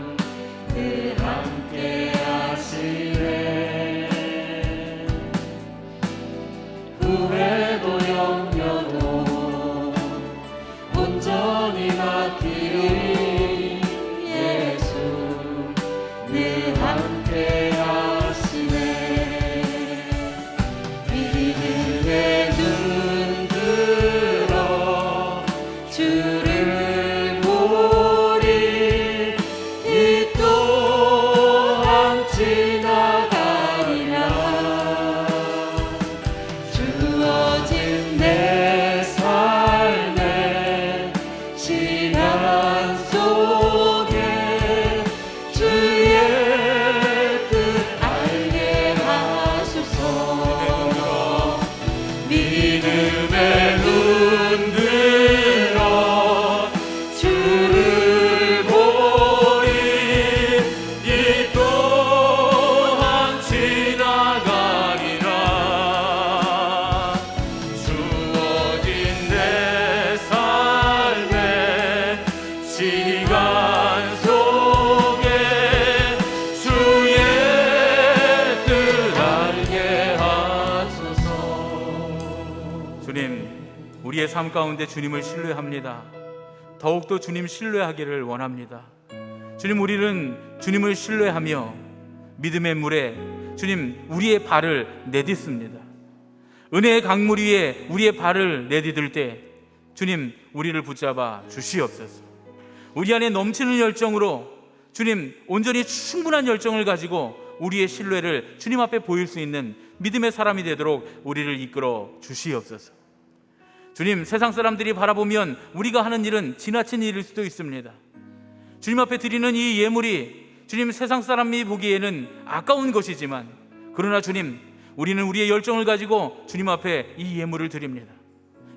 늘 함께 하시네. 후회도 염려도 온전히 맡기리 예수 늘 함께 하시네. 믿음의 눈 들어 주를 보리. 이 또한 지나가리라. 주어진 내 삶의 시간 속에 주의 뜻 알게 하소서. 믿음의 눈 들어 주를 보리. 이 또한 지나가리라. 주어진 내 삶의 시간 속에 주의 뜻 알게 하소서. 주님, 우리의 삶 가운데 주님을 신뢰합니다. 더욱더 주님 신뢰하기를 원합니다. 주님, 우리는 주님을 신뢰하며 믿음의 물에 주님 우리의 발을 내딛습니다. 은혜의 강물 위에 우리의 발을 내디딜 때 주님 우리를 붙잡아 주시옵소서. 우리 안에 넘치는 열정으로 주님 온전히 충분한 열정을 가지고 우리의 신뢰를 주님 앞에 보일 수 있는 믿음의 사람이 되도록 우리를 이끌어 주시옵소서. 주님, 세상 사람들이 바라보면 우리가 하는 일은 지나친 일일 수도 있습니다. 주님 앞에 드리는 이 예물이 주님 세상 사람이 보기에는 아까운 것이지만, 그러나 주님, 우리는 우리의 열정을 가지고 주님 앞에 이 예물을 드립니다.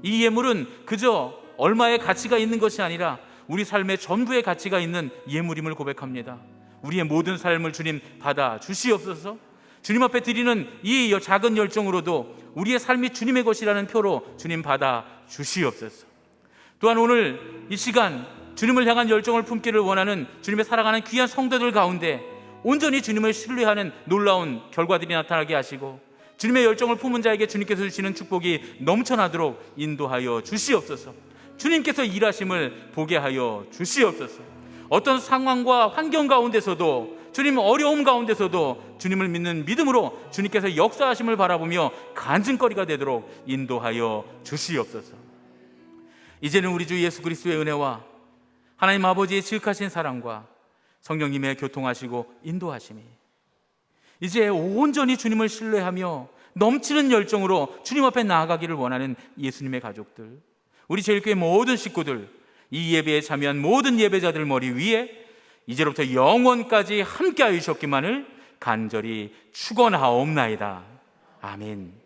이 예물은 그저 얼마의 가치가 있는 것이 아니라 우리 삶의 전부의 가치가 있는 예물임을 고백합니다. 우리의 모든 삶을 주님 받아 주시옵소서. 주님 앞에 드리는 이 작은 열정으로도 우리의 삶이 주님의 것이라는 표로 주님 받아 주시옵소서. 또한 오늘 이 시간 주님을 향한 열정을 품기를 원하는 주님의 사랑하는 귀한 성도들 가운데 온전히 주님을 신뢰하는 놀라운 결과들이 나타나게 하시고, 주님의 열정을 품은 자에게 주님께서 주시는 축복이 넘쳐나도록 인도하여 주시옵소서. 주님께서 일하심을 보게 하여 주시옵소서. 어떤 상황과 환경 가운데서도, 주님 어려움 가운데서도 주님을 믿는 믿음으로 주님께서 역사하심을 바라보며 간증거리가 되도록 인도하여 주시옵소서. 이제는 우리 주 예수 그리스도의 은혜와 하나님 아버지의 지극하신 사랑과 성령님의 교통하시고 인도하심이 이제 온전히 주님을 신뢰하며 넘치는 열정으로 주님 앞에 나아가기를 원하는 예수님의 가족들, 우리 제일교회 모든 식구들, 이 예배에 참여한 모든 예배자들 머리 위에 이제로부터 영원까지 함께하여 주셨기만을 간절히 축원하옵나이다. 아멘.